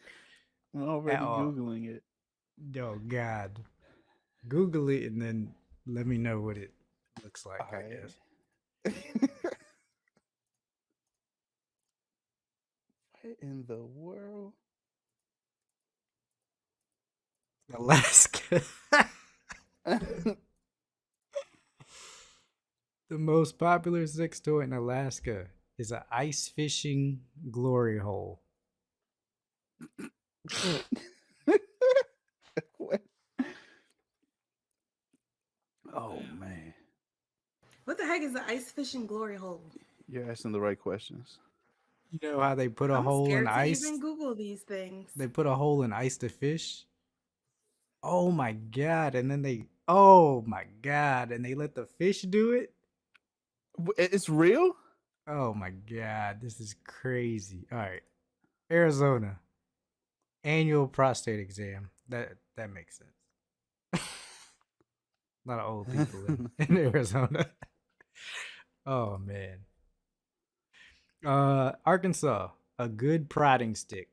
I'm at already all. Googling it. Oh God. Google it and then let me know what it looks like, I Alright. guess. What in the world? Alaska. The most popular sex toy in Alaska is an ice fishing glory hole. What? Oh man, What the heck is the ice fishing glory hole? you're asking the right questions. You know how they put a I'm hole in scared to ice? even Google these things. They put a hole in ice to fish. Oh my God. And then they, oh my God. And they let the fish do it? It's real? Oh my God. This is crazy. All right. Arizona. Annual prostate exam. That makes sense. A lot of old people in Arizona. Oh man. Arkansas, a good prodding stick.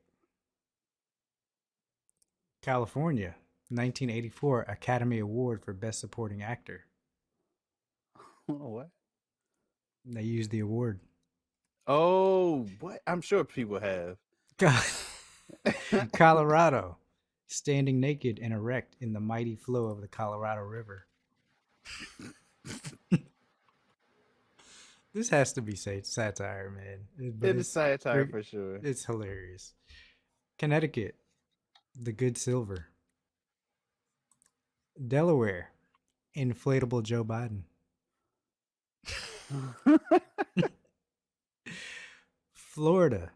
California, 1984 Academy Award for Best Supporting Actor. What? They used the award. Oh, what? I'm sure people have. Colorado, standing naked and erect in the mighty flow of the Colorado River. This has to be satire, man. But It is satire for sure. It's hilarious. Connecticut, the good silver. Delaware, inflatable Joe Biden. Florida,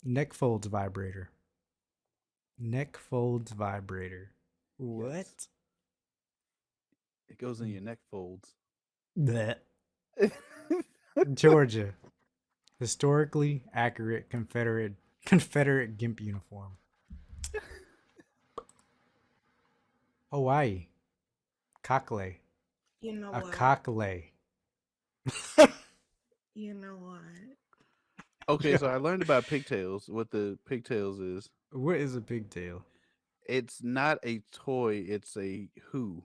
neck folds vibrator. Neck folds vibrator. What? Yes. It goes in your neck folds. Blech. Georgia, historically accurate Confederate gimp uniform. Hawaii, cockle. You know A what? cockle. You know what? Okay, so I learned about pigtails. What the pigtails is. What is a pigtail? It's not a toy, it's a who.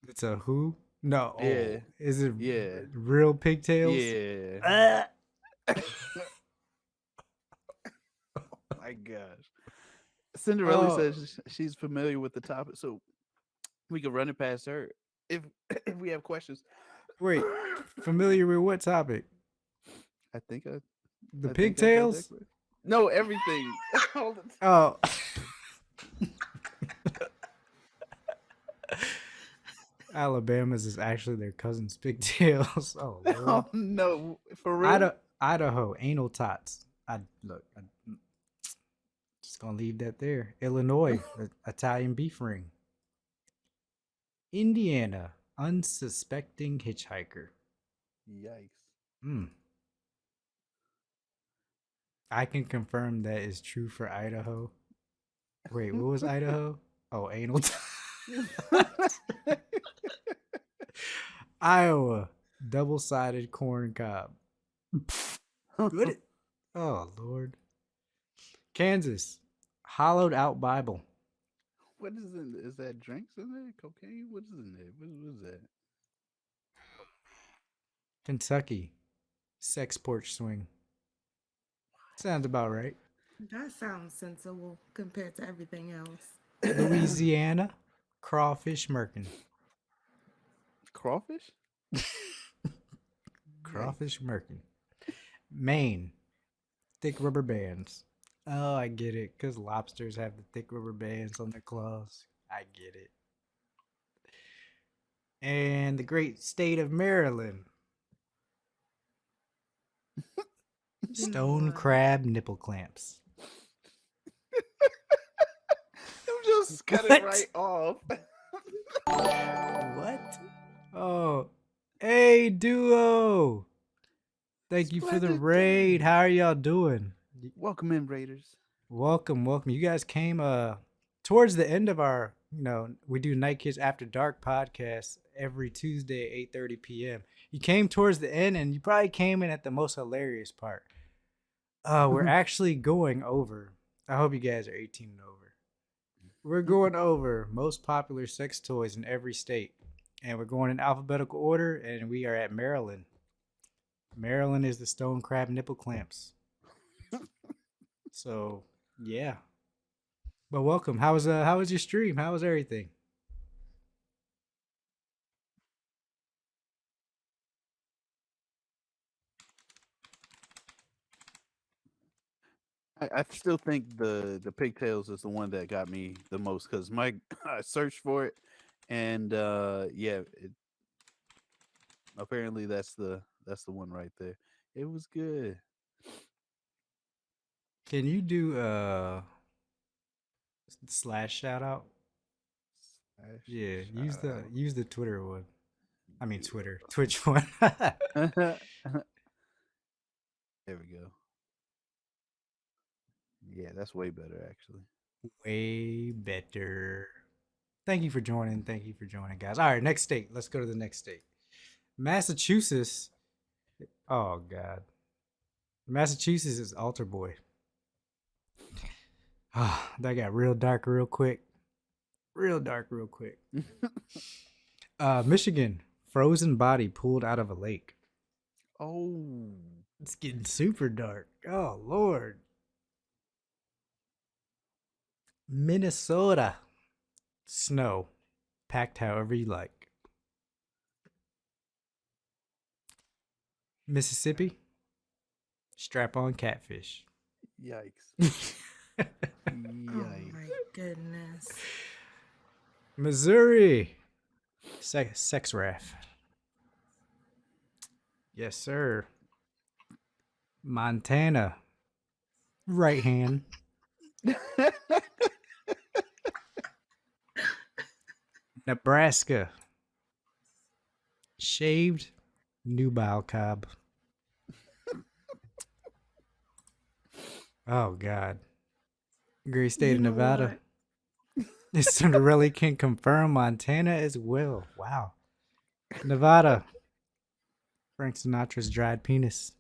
It's a who? No. Yeah. Oh, is it Yeah. real pigtails? Yeah. My gosh. Cinderella Oh. says she's familiar with the topic, so we can run it past her if if we have questions. Wait, familiar with what topic? I think I The I think I got pigtails? that clear. No, everything. All the time. Oh. Alabama's is actually their cousin's pigtails. Oh, Lord. Oh no, for real? Idaho, anal tots. Just gonna leave that there. Illinois, Italian beef ring. Indiana, unsuspecting hitchhiker. Yikes. I can confirm that is true for Idaho. Wait, what was Idaho? Oh, anal tots. Iowa, double-sided corn cob. What? Oh, Lord. Kansas, hollowed out Bible. What is in is that drinks in there? Cocaine? What is in there? What is that? Kentucky, sex porch swing. Sounds about right. That sounds sensible compared to everything else. Louisiana, crawfish merkin. Crawfish? Crawfish merkin. Maine, thick rubber bands. Oh, I get it. Because lobsters have the thick rubber bands on their claws. I get it. And the great state of Maryland. Stone crab nipple clamps. I'm just cut What? it right off. What? Oh, hey, duo. Thank you for the Splendid raid. day. How are y'all doing? Welcome in, Raiders. Welcome, welcome. You guys came towards the end of our, we do Night Kids After Dark podcast every Tuesday at 8:30 p.m. You came towards the end and you probably came in at the most hilarious part. We're actually going over. I hope you guys are 18 and over. We're going over most popular sex toys in every state. And we're going in alphabetical order and we are at Maryland. Maryland is the stone crab nipple clamps. So, yeah. But welcome. How was your stream? How was everything? I still think the pigtails is the one that got me the most because my I searched for it, and yeah, apparently that's the one right there. It was good. Can you do slash shout out? Yeah, use the Twitter one. I mean Twitter, Twitch one. There we go. Yeah, that's way better actually. Way better. Thank you for joining. Thank you for joining, guys. All right, next state. Let's go to the next state. Massachusetts. Oh God. Massachusetts is Altar Boy. Ah, that got real dark real quick. Real dark real quick. Michigan. Frozen body pulled out of a lake. Oh, It's getting super dark. Oh Lord. Minnesota. Snow. Packed however you like. Mississippi. Strap on catfish. yikes! Oh Yikes! my goodness. Missouri. Sex raf. Yes, sir. Montana. Right hand. Nebraska. Shaved nubile cob. Oh God. Great state You of know Nevada. what? This Cinderella can confirm Montana as well. Wow. Nevada. Frank Sinatra's dried penis.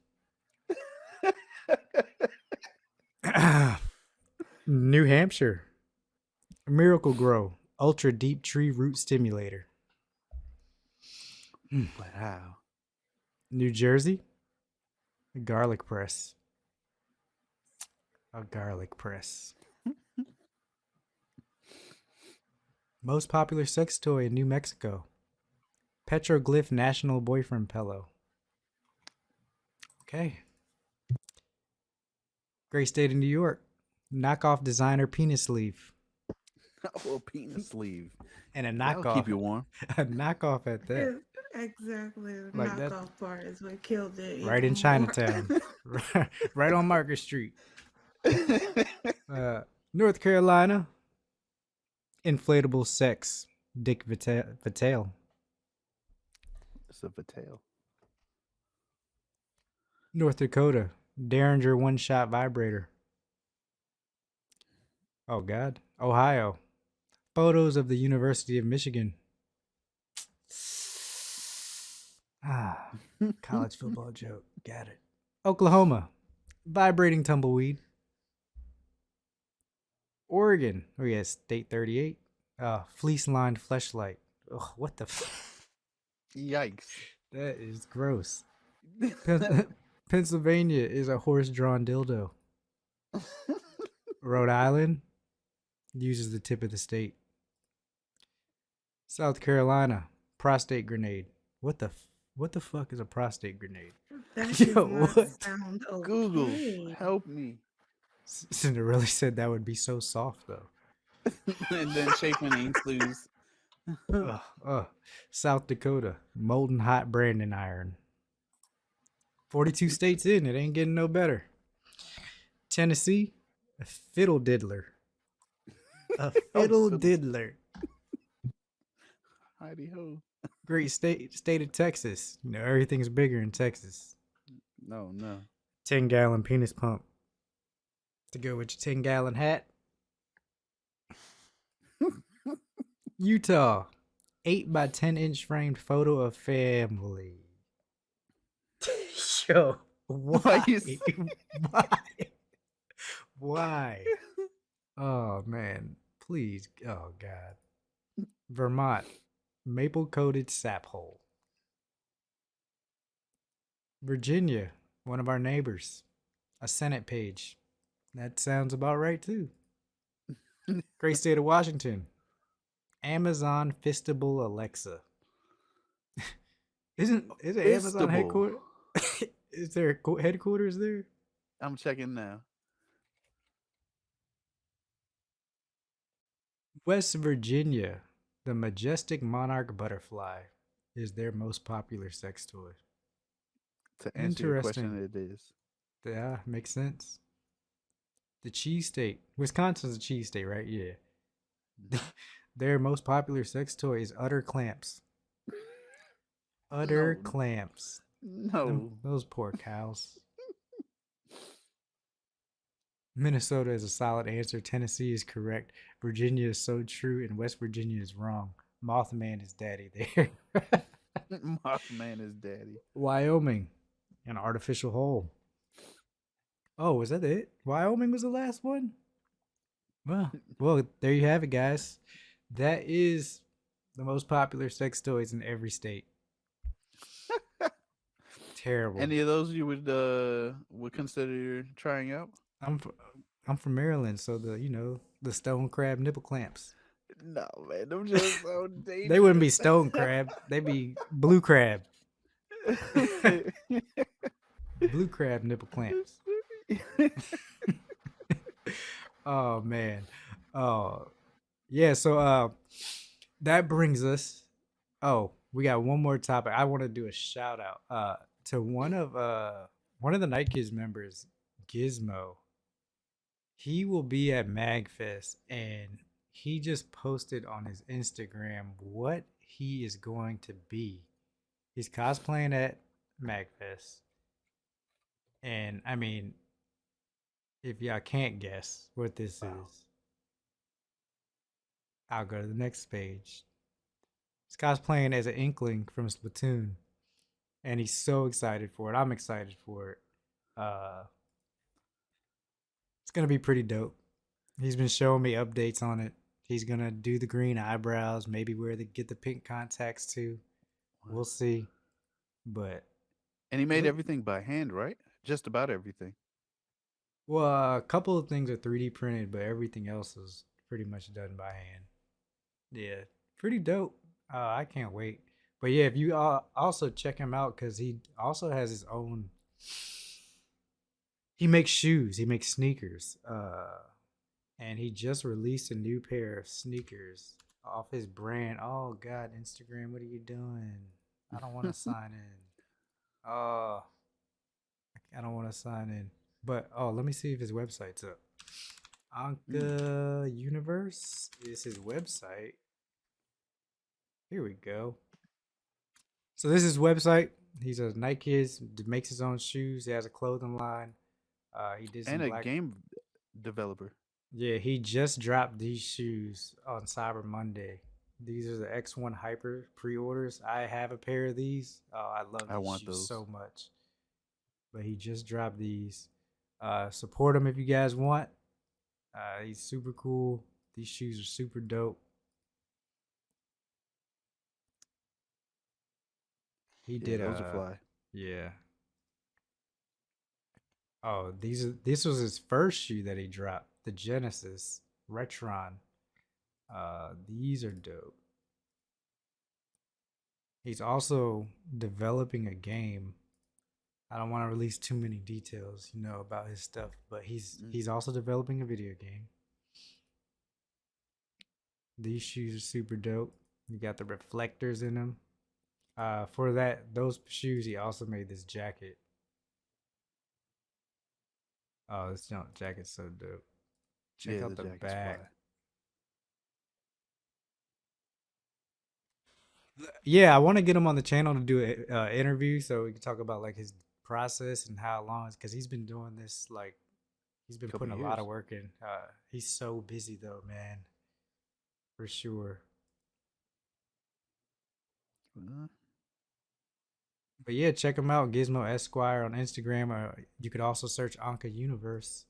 New Hampshire. Miracle Grow. Ultra deep tree root stimulator. Wow. New Jersey. A garlic press. A garlic press. Most popular sex toy in New Mexico. Petroglyph National Boyfriend Pillow. Okay. Great state of New York. Knockoff designer penis sleeve. Oh, a penis sleeve. And a That'll knockoff. keep you warm. A knockoff at that. Exactly. The Like that. knockoff part is what killed it. Right in even more. Chinatown. Right on Market Street. North Carolina. Inflatable sex. Dick Vitale. It's a Vitale. North Dakota. Derringer one-shot vibrator. Oh, God. Ohio. Photos of the University of Michigan. Ah, college football joke. Got it. Oklahoma. Vibrating tumbleweed. Oregon. Oh, yeah, State 38. Fleece-lined fleshlight. Ugh, what the Yikes. That is gross. Pennsylvania is a horse-drawn dildo. Rhode Island uses the tip of the state. South Carolina, prostate grenade. What the fuck is a prostate grenade? That Yo, does not what? sound okay. Google, help me. Cinderella said that would be so soft though. And then Chapin ain't lose. South Dakota, molten hot branding iron. 42 states in, it ain't getting no better. Tennessee, a fiddle diddler. A fiddle diddler. Heidi ho. Great state of Texas. You know, everything's bigger in Texas. No, no. 10-gallon penis pump to go with your 10-gallon hat. Utah, 8 by 10-inch framed photo of family. Yo, Why why? you Why? Why? Oh man, please. Oh God. Vermont, maple coated sap hole. Virginia, one of our neighbors, a Senate page. That sounds about right too. Great state of Washington, Amazon Fistable Alexa. Isn't Amazon Fistable. headquarters? Is there headquarters there? I'm checking now. West Virginia, the majestic monarch butterfly is their most popular sex toy. To answer your Interesting. question, it is. Yeah, makes sense. The cheese state. Wisconsin's a cheese state, right? Yeah. Their most popular sex toy is udder clamps. Udder No. clamps. No. Those poor cows. Minnesota is a solid answer. Tennessee is correct. Virginia is so true, and West Virginia is wrong. Mothman is daddy there. Mothman is daddy. Wyoming, an artificial hole. Oh, was that it? Wyoming was the last one? Well, there you have it, guys. That is the most popular sex toys in every state. Terrible. Any of those you would consider trying out? I'm from Maryland, so the stone crab nipple clamps. No, man, them just so dangerous. They wouldn't be stone crab. They'd be blue crab. Blue crab nipple clamps. Oh man. Oh yeah. So that brings us. Oh, we got one more topic. I want to do a shout out to one of the Night Kids members, Gizmo. He will be at MagFest, and he just posted on his Instagram what he is going to be. He's cosplaying at MagFest. And I mean, if y'all can't guess what this is, I'll go to the next page. He's cosplaying as an Inkling from Splatoon. And he's so excited for it. I'm excited for it. It's gonna be pretty dope. He's been showing me updates on it. He's gonna do the green eyebrows, maybe get the pink contacts too. We'll see. But And he made everything by hand, right? Just about everything. well, a couple of things are 3D printed, but everything else is pretty much done by hand. Yeah, pretty dope. I can't wait. But yeah, if you also check him out, because he also has his own. He makes shoes. He makes sneakers. And he just released a new pair of sneakers off his brand. Oh God, Instagram, what are you doing? I don't want to sign in. I don't want to sign in. But let me see if his website's up. Anka Universe is his website. Here we go. So this is his website. He's a Nike Kids, makes his own shoes. He has a clothing line. He did some And a game developer. Yeah, he just dropped these shoes on Cyber Monday. These are the X1 Hyper pre-orders. I have a pair of these. Oh, I love these shoes those so much. But he just dropped these. Support him if you guys want. He's super cool. These shoes are super dope. He did those are fly. Yeah. Oh, this was his first shoe that he dropped, the Genesis Retron. These are dope. He's also developing a game. I don't want to release too many details, about his stuff, but he's also developing a video game. These shoes are super dope. You got the reflectors in them. For those shoes, he also made this jacket. Oh, this jacket's so dope. Check out the back. Yeah, I want to get him on the channel to do an interview so we can talk about like his process and how long it's because he's been doing this like he's been Couple putting a lot years. of work in. He's so busy though, man, for sure. But yeah, check him out, Gizmo Esquire on Instagram. Or you could also search Anka Universe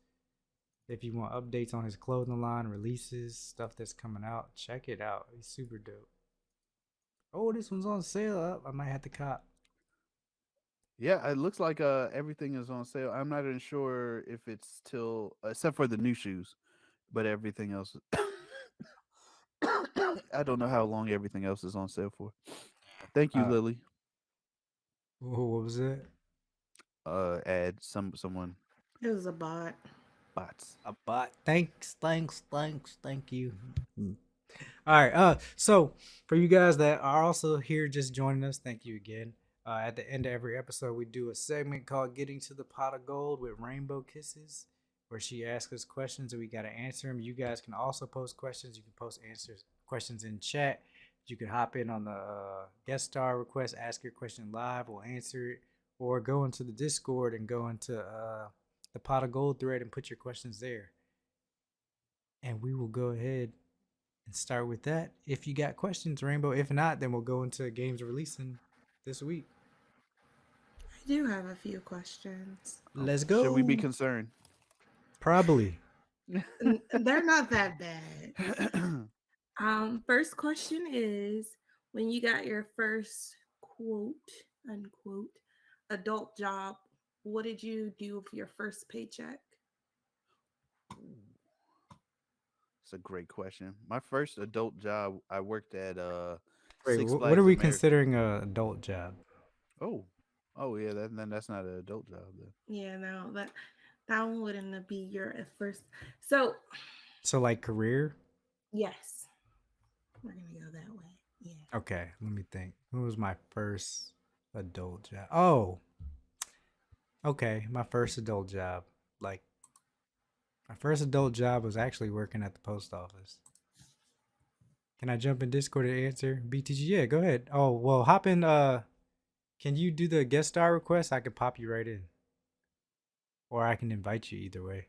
if you want updates on his clothing line, releases, stuff that's coming out. Check it out. He's super dope. Oh, this one's on sale. I might have to cop. Yeah, it looks like everything is on sale. I'm not even sure if it's till except for the new shoes, but everything else. I don't know how long everything else is on sale for. Thank you, Uh, Lily. what was it? Add someone It was a bot. bots. A bot. Thanks. Thank you. All right. So for you guys that are also here just joining us, thank you again. At the end of every episode, we do a segment called "Getting to the Pot of Gold" with Rainbowkisses, where she asks us questions and we gotta answer them. You guys can also post questions. You can post questions in chat. You can hop in on the guest star request, ask your question live, we'll answer it, or go into the Discord and go into the Pot of Gold thread and put your questions there. And we will go ahead and start with that. If you got questions, Rainbow. If not, then we'll go into games releasing this week. I do have a few questions. Let's go. Should we be concerned? Probably. They're not that bad. First question is, when you got your first quote unquote adult job, what did you do with your first paycheck? It's a great question. My first adult job, I worked at Wait, Six what are Flags we America. considering an adult job? Oh, yeah. Then that's not an adult job. Then Yeah, no, that one wouldn't be your first. So like career? yes, we're gonna go that way. Yeah. Okay, let me think. What was my first adult job? Oh, okay. My first adult job. Like, my first adult job was actually working at the post office. Can I jump in Discord and answer? BTG, yeah, go ahead. Oh, well, hop in. Can you do the guest star request? I could pop you right in. Or I can invite you either way.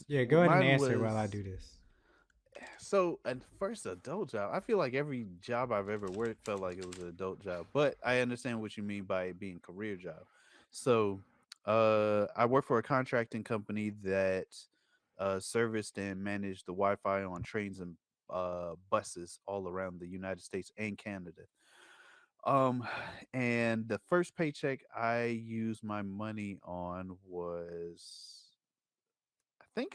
Yeah, go ahead and mine answer while I was do this. so at first adult job. I feel like every job I've ever worked felt like it was an adult job, but I understand what you mean by it being a career job. So, I work for a contracting company that serviced and managed the Wi-Fi on trains and buses all around the United States and Canada. Um, and the first paycheck I used my money on was I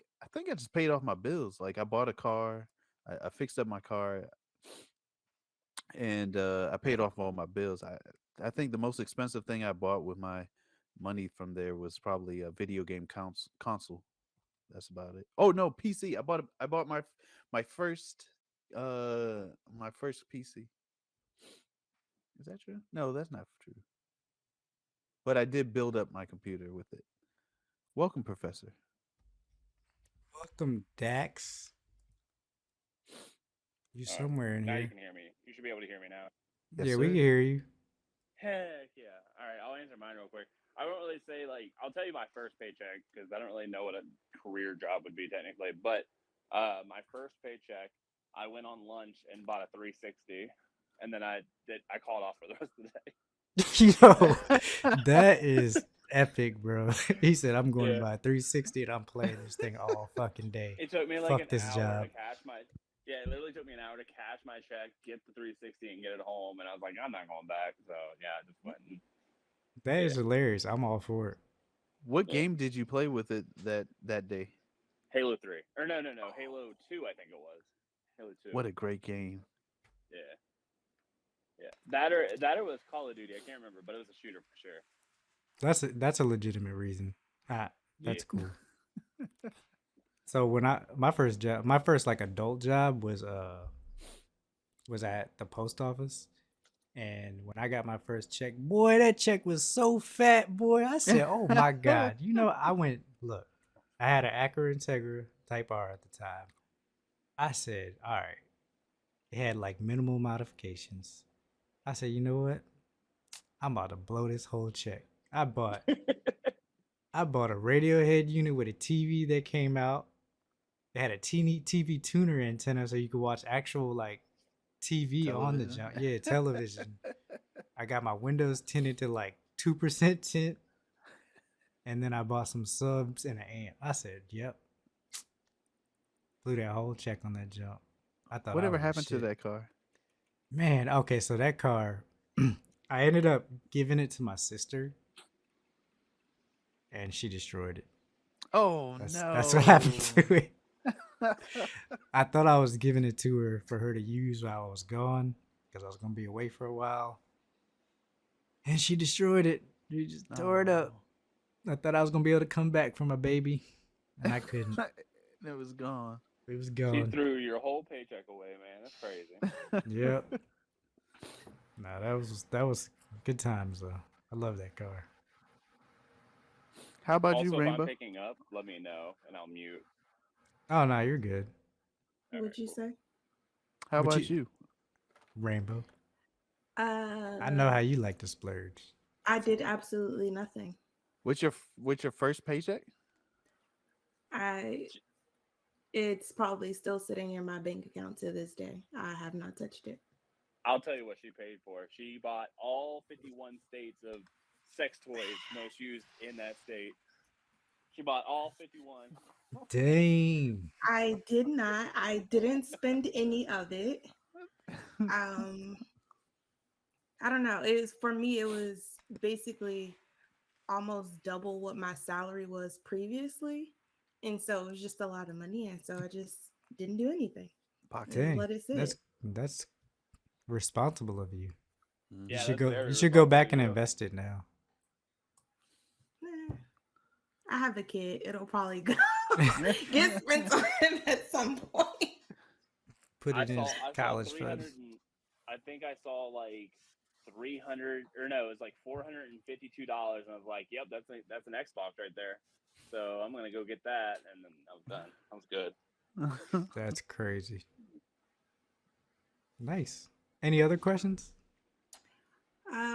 just paid off my bills. Like I bought a car, I fixed up my car, and I paid off all my bills. I think the most expensive thing I bought with my money from there was probably a video game console. That's about it. Oh no, PC. I bought my first my first PC. Is that true? No, that's not true. But I did build up my computer with it. Welcome, Professor. Welcome, Dax. You somewhere in now you here. can hear me. You should be able to hear me now. Yes, Yeah, sir. we can hear you. Heck yeah. All right, I'll answer mine real quick. I won't really say, like, I'll tell you my first paycheck because I don't really know what a career job would be technically. But my first paycheck, I went on lunch and bought a 360, and then I called off for the rest of the day. Yo, that is epic, bro. He said, I'm going to buy a 360 and I'm playing this thing all fucking day. It took me like Fuck an this hour job. to cash my. Yeah, it literally took me an hour to cash my check, get the 360, and get it home. And I was like, I'm not going back. So yeah, I just went. And, That is hilarious. I'm all for it. What game did you play with it that day? Halo 3. Or no, Halo 2, I think it was. Halo 2. What a great game. Yeah. Yeah. That or was Call of Duty. I can't remember, but it was a shooter for sure. That's a legitimate reason. That's cool. So when my first like adult job was at the post office. And when I got my first check, boy, that check was so fat, boy. I said, oh my God. You know, look, I had an Acura Integra Type R at the time. I said, all right, It had like minimal modifications. I said, you know what? I'm about to blow this whole check. I bought a Radiohead unit with a TV that came out. It had a teeny TV tuner antenna so you could watch actual like TV on the jump. Yeah, television. I got my windows tinted to like 2% tint. And then I bought some subs and an amp. I said, yep. Blew that whole check on that jump. I thought Whatever I was happened to shit. that car? Man, okay, so that car, I ended up giving it to my sister, and she destroyed it. Oh That's what happened to it. I thought I was giving it to her for her to use while I was gone, because I was gonna be away for a while, and she destroyed it. She just tore it up. I thought I was gonna be able to come back for my baby, and I couldn't. It was gone. It was She gone. threw your whole paycheck away, man. That's crazy. Yep. Nah, that was good times though. I love that car. How about Also, you, if Rainbow? I'm picking up, let me know, and I'll mute. Oh no, you're good. What'd you say? How What about you? Rainbow? I I know how you like to splurge. I did absolutely nothing. What's your first paycheck? It's probably still sitting in my bank account to this day. I have not touched it. I'll tell you what she paid for. She bought all 51 states of sex toys most used in that state. She bought all 51. Dang. I did not. I didn't spend any of it. I don't know. It was for me. It was basically almost double what my salary was previously, and so it was just a lot of money, and so I just didn't do anything. Dang. Let it sit. That's responsible of you. Yeah, you should go back and invest it now. I have a kid. It'll probably go get spent on him at some point. Put it in his college fund. I think I saw like 300 or no, it was like $452, and I was like, "Yep, that's an Xbox right there." So I'm gonna go get that, and then I was done. I was good. That's crazy. Nice. Any other questions?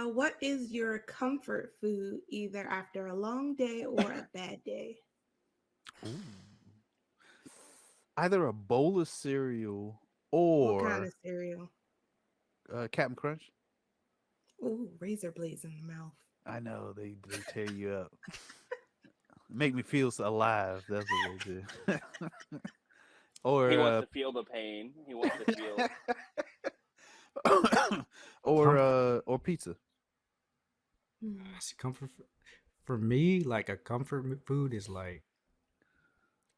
What is your comfort food either after a long day or a bad day? Ooh. Either a bowl of cereal What kind or of cereal? Captain Crunch. Ooh, razor blades in the mouth. I know they tear you up. Make me feel so alive. That's what they do. Or he wants to feel the pain. He wants to feel. or pizza. Comfort for me, like a comfort food is like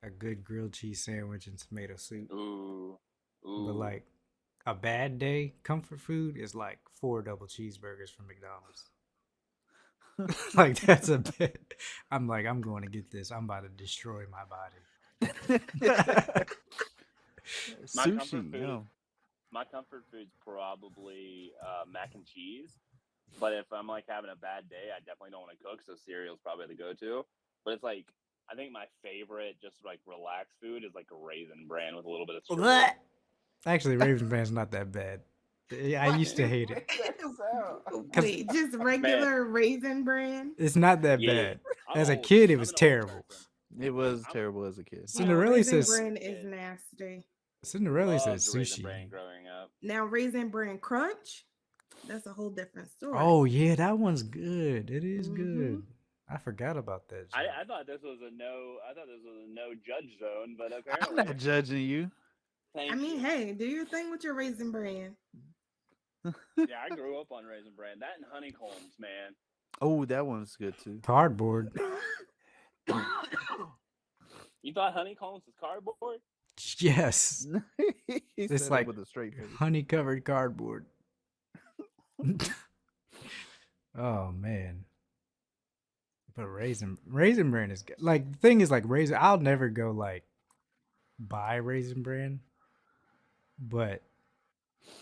a good grilled cheese sandwich and tomato soup. Ooh. But like a bad day, comfort food is like 4 double cheeseburgers from McDonald's. Like that's a bit. I'm like, I'm going to get this. I'm about to destroy my body. Sushi. My comfort food's probably mac and cheese. But if I'm like having a bad day, I definitely don't want to cook, so cereal's probably the go-to. But it's like I think my favorite just like relaxed food is like a Raisin Bran with a little bit of syrup. Actually, Raisin Bran's not that bad. I used to hate it. Wait, just regular Raisin Bran? It's not that bad. As a kid, it was terrible. It was terrible as a kid. Cinderella says Raisin Bran is nasty. Cinderella says sushi. Growing up. Now Raisin Bran Crunch, that's a whole different story. Oh yeah, that one's good. It is good. I forgot about that. I thought this was a no. I thought this was a no judge zone, but apparently I'm not judging you. I mean, hey, do your thing with your Raisin Bran. Yeah, I grew up on Raisin Bran. That and honeycombs, man. Oh, that one's good too. Cardboard. You thought honeycombs was cardboard? Yes. It's like with a straight face. honey covered cardboard. Oh man. But Raisin Bran is good. Like the thing is like Raisin, I'll never go like buy Raisin Bran. But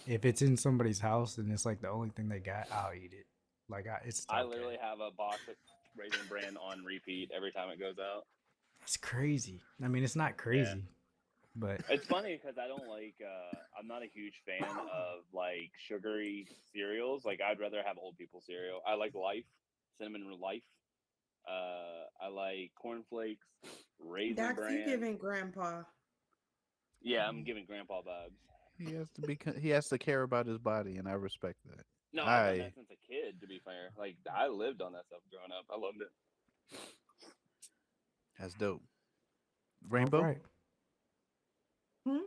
if it's in somebody's house and it's like the only thing they got, I'll eat it. Like I literally have a box of Raisin Bran on repeat every time it goes out. It's crazy. I mean, it's not crazy, But It's funny because I don't like. I'm not a huge fan of like sugary cereals. Like I'd rather have old people cereal. I like Life, cinnamon Life. I like cornflakes, Raisin Dax, you Bran. giving grandpa. Yeah, I'm giving Grandpa vibes. He has to be. He has to care about his body, and I respect that. No, I've done that since a kid. To be fair, like I lived on that stuff growing up. I loved it. That's dope. all Rainbow. right.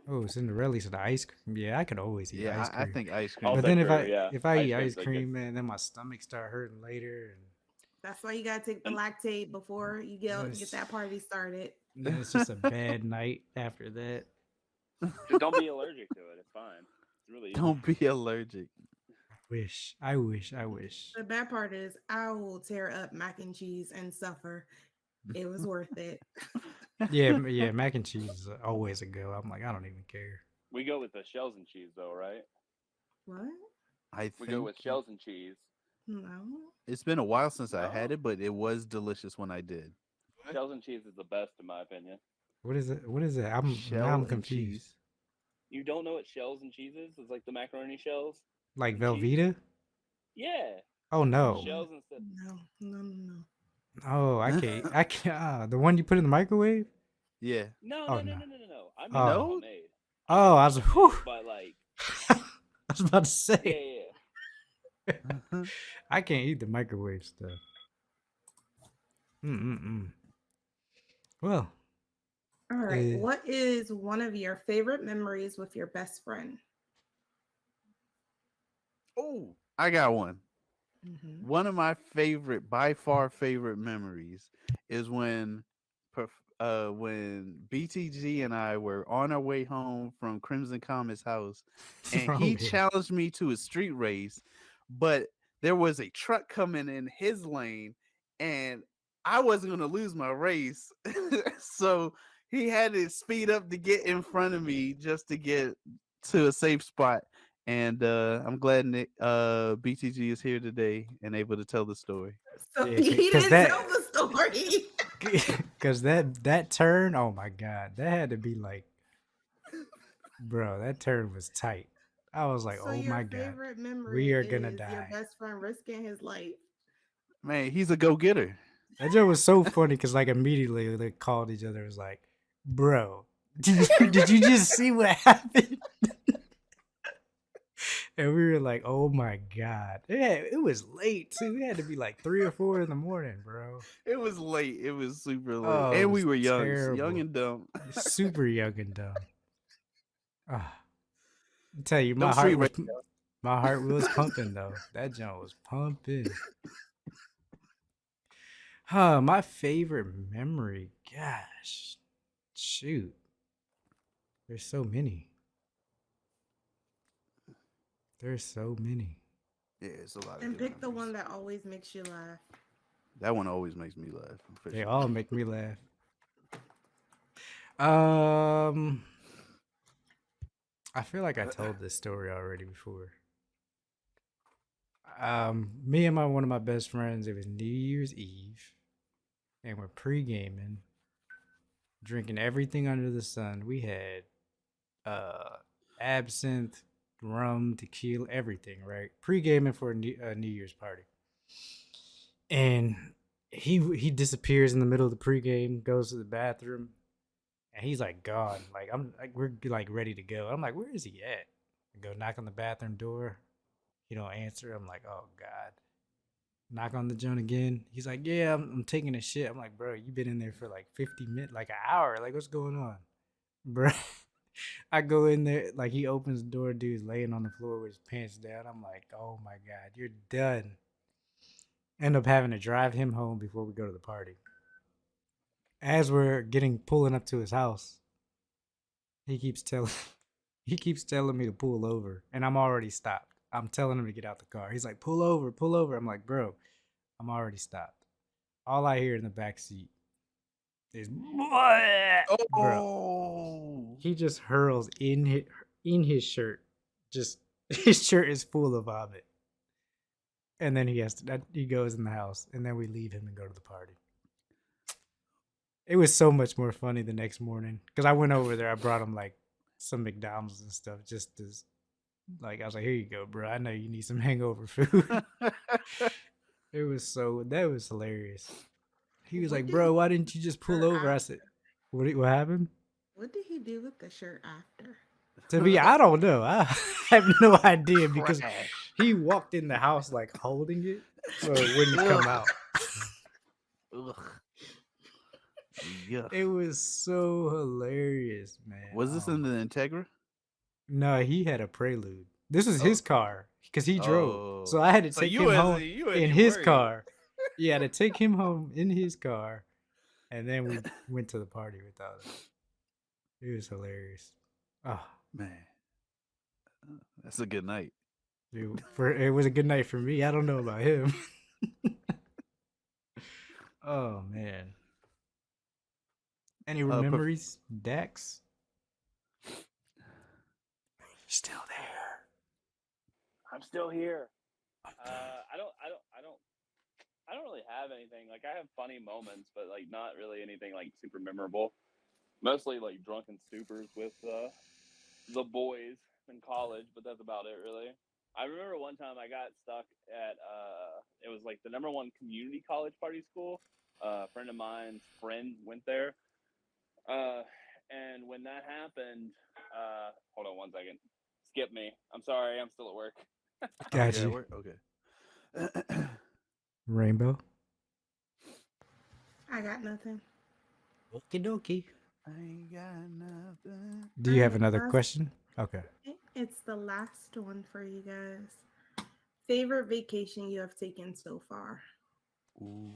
Oh, Cinderella said ice cream. Yeah, I could always eat ice Yeah, I cream. think ice cream. But Also then if true, I yeah. if I eat cream's ice like cream, man, then my stomach start hurting later, and That's why you gotta take the lactate before you get Yes. that party started. then it's just a bad night after that. Just don't be allergic to it. It's fine. It's really easy. Don't be allergic. I wish. The bad part is I will tear up mac and cheese and suffer. It was worth it. Yeah, mac and cheese is always a go. I'm like, I don't even care. We go with the shells and cheese, though, right? What? I We think go with shells and cheese. No. it's been a while since I No. had it, but it was delicious when I did. Shells and cheese is the best, in my opinion. What is it? What is it? I'm Shell and confused. cheese. You don't know what shells and cheese is? It's like the macaroni shells. Like and cheese. Velveeta? Yeah. Oh no. Shells instead. No. Oh, I can't. The one you put in the microwave? Yeah. No. Oh, I no. made Oh. them homemade. Oh, I was. Whew. But like, I was about to say. yeah. I can't eat the microwave stuff. Well, All right. What is one of your favorite memories with your best friend? Oh, I got one. Mm-hmm. One of my by far favorite memories is when BTG and I were on our way home from Crimson Comet's house, and he challenged me to a street race, but there was a truck coming in his lane, and I wasn't going to lose my race. So he had to speed up to get in front of me just to get to a safe spot. And I'm glad Nick, BTG is here today and able to tell the story. So he didn't tell the story. Because that turn, oh my God, that had to be like, bro, that turn was tight. I was like, So oh your my God, favorite memory we are gonna is die. your best friend risking his life. Man, he's a go-getter. That joke was so funny because like immediately they called each other. It was like, bro, did you just see what happened? And we were like, oh my God. It was late too. It had to be like 3 or 4 in the morning, bro. It was late. It was super late. Oh, and we were young. terrible. Young and dumb. Super young and dumb. I tell you, No my street heart was pumping though. That junk was pumping. My favorite memory. Gosh. Shoot. There's so many. There's so many. Yeah, it's a lot. And pick the one that always makes you laugh. That one always makes me laugh. They all make me laugh. I feel like I told this story already before. Me and one of my best friends, it was New Year's Eve, and we're pre-gaming, drinking everything under the sun. We had absinthe, rum, tequila, everything, right? Pre-gaming for a New Year's party. And he disappears in the middle of the pregame, goes to the bathroom, and he's like gone. Like we're like ready to go. I'm like, where is he at? I go knock on the bathroom door. He don't answer. I'm like, oh God. Knock on the joint again. He's like, yeah, I'm taking a shit. I'm like, bro, you been in there for like 50 minutes, like an hour. Like, what's going on, bro? I go in there, like he opens the door, dude's laying on the floor with his pants down. I'm like, oh my God, you're done. End up having to drive him home before we go to the party. As we're pulling up to his house, he keeps telling me to pull over, and I'm already stopped. I'm telling him to get out the car. He's like, pull over. I'm like, bro, I'm already stopped. All I hear in the back seat is, bro. He just hurls in his shirt. Just his shirt is full of vomit. And then he goes in the house, and then we leave him and go to the party. It was so much more funny the next morning because I went over there. I brought him like some McDonald's and stuff just as like I was like, here you go, bro. I know you need some hangover food. It was that was hilarious. He was What like, did bro, he why do didn't you with just the pull shirt over? I after? said, what happened? What did he do with the shirt after? To me, I don't know. I have no idea because Trash. he walked in the house like holding it, so it wouldn't come out. Ugh. Yuck. It was so hilarious, man. Was this in the Integra? No, he had a Prelude. This was Oh. his car because he drove. Oh. So I had to So take you him wasn't- home you wasn't in even his worried. car. Yeah, to take him home in his car, and then we went to the party without him. It was hilarious. Oh, Man. That's a good night. it was a good night for me. I don't know about him. Oh man. Any memories, Dax? Still there. I'm still here. I don't really have anything. Like I have funny moments, but like not really anything like super memorable. Mostly like drunken stupors with the boys in college, but that's about it really. I remember one time I got stuck at it was like the number one community college party school. A friend of mine's friend went there. And when that happened, hold on one second. Skip me. I'm sorry, I'm still at work. Got Yeah, you. okay. Rainbow. I got nothing. Okie dokie. I ain't got nothing. Do you have Alright, another last- question? Okay. It's the last one for you guys. Favorite vacation you have taken so far? Ooh.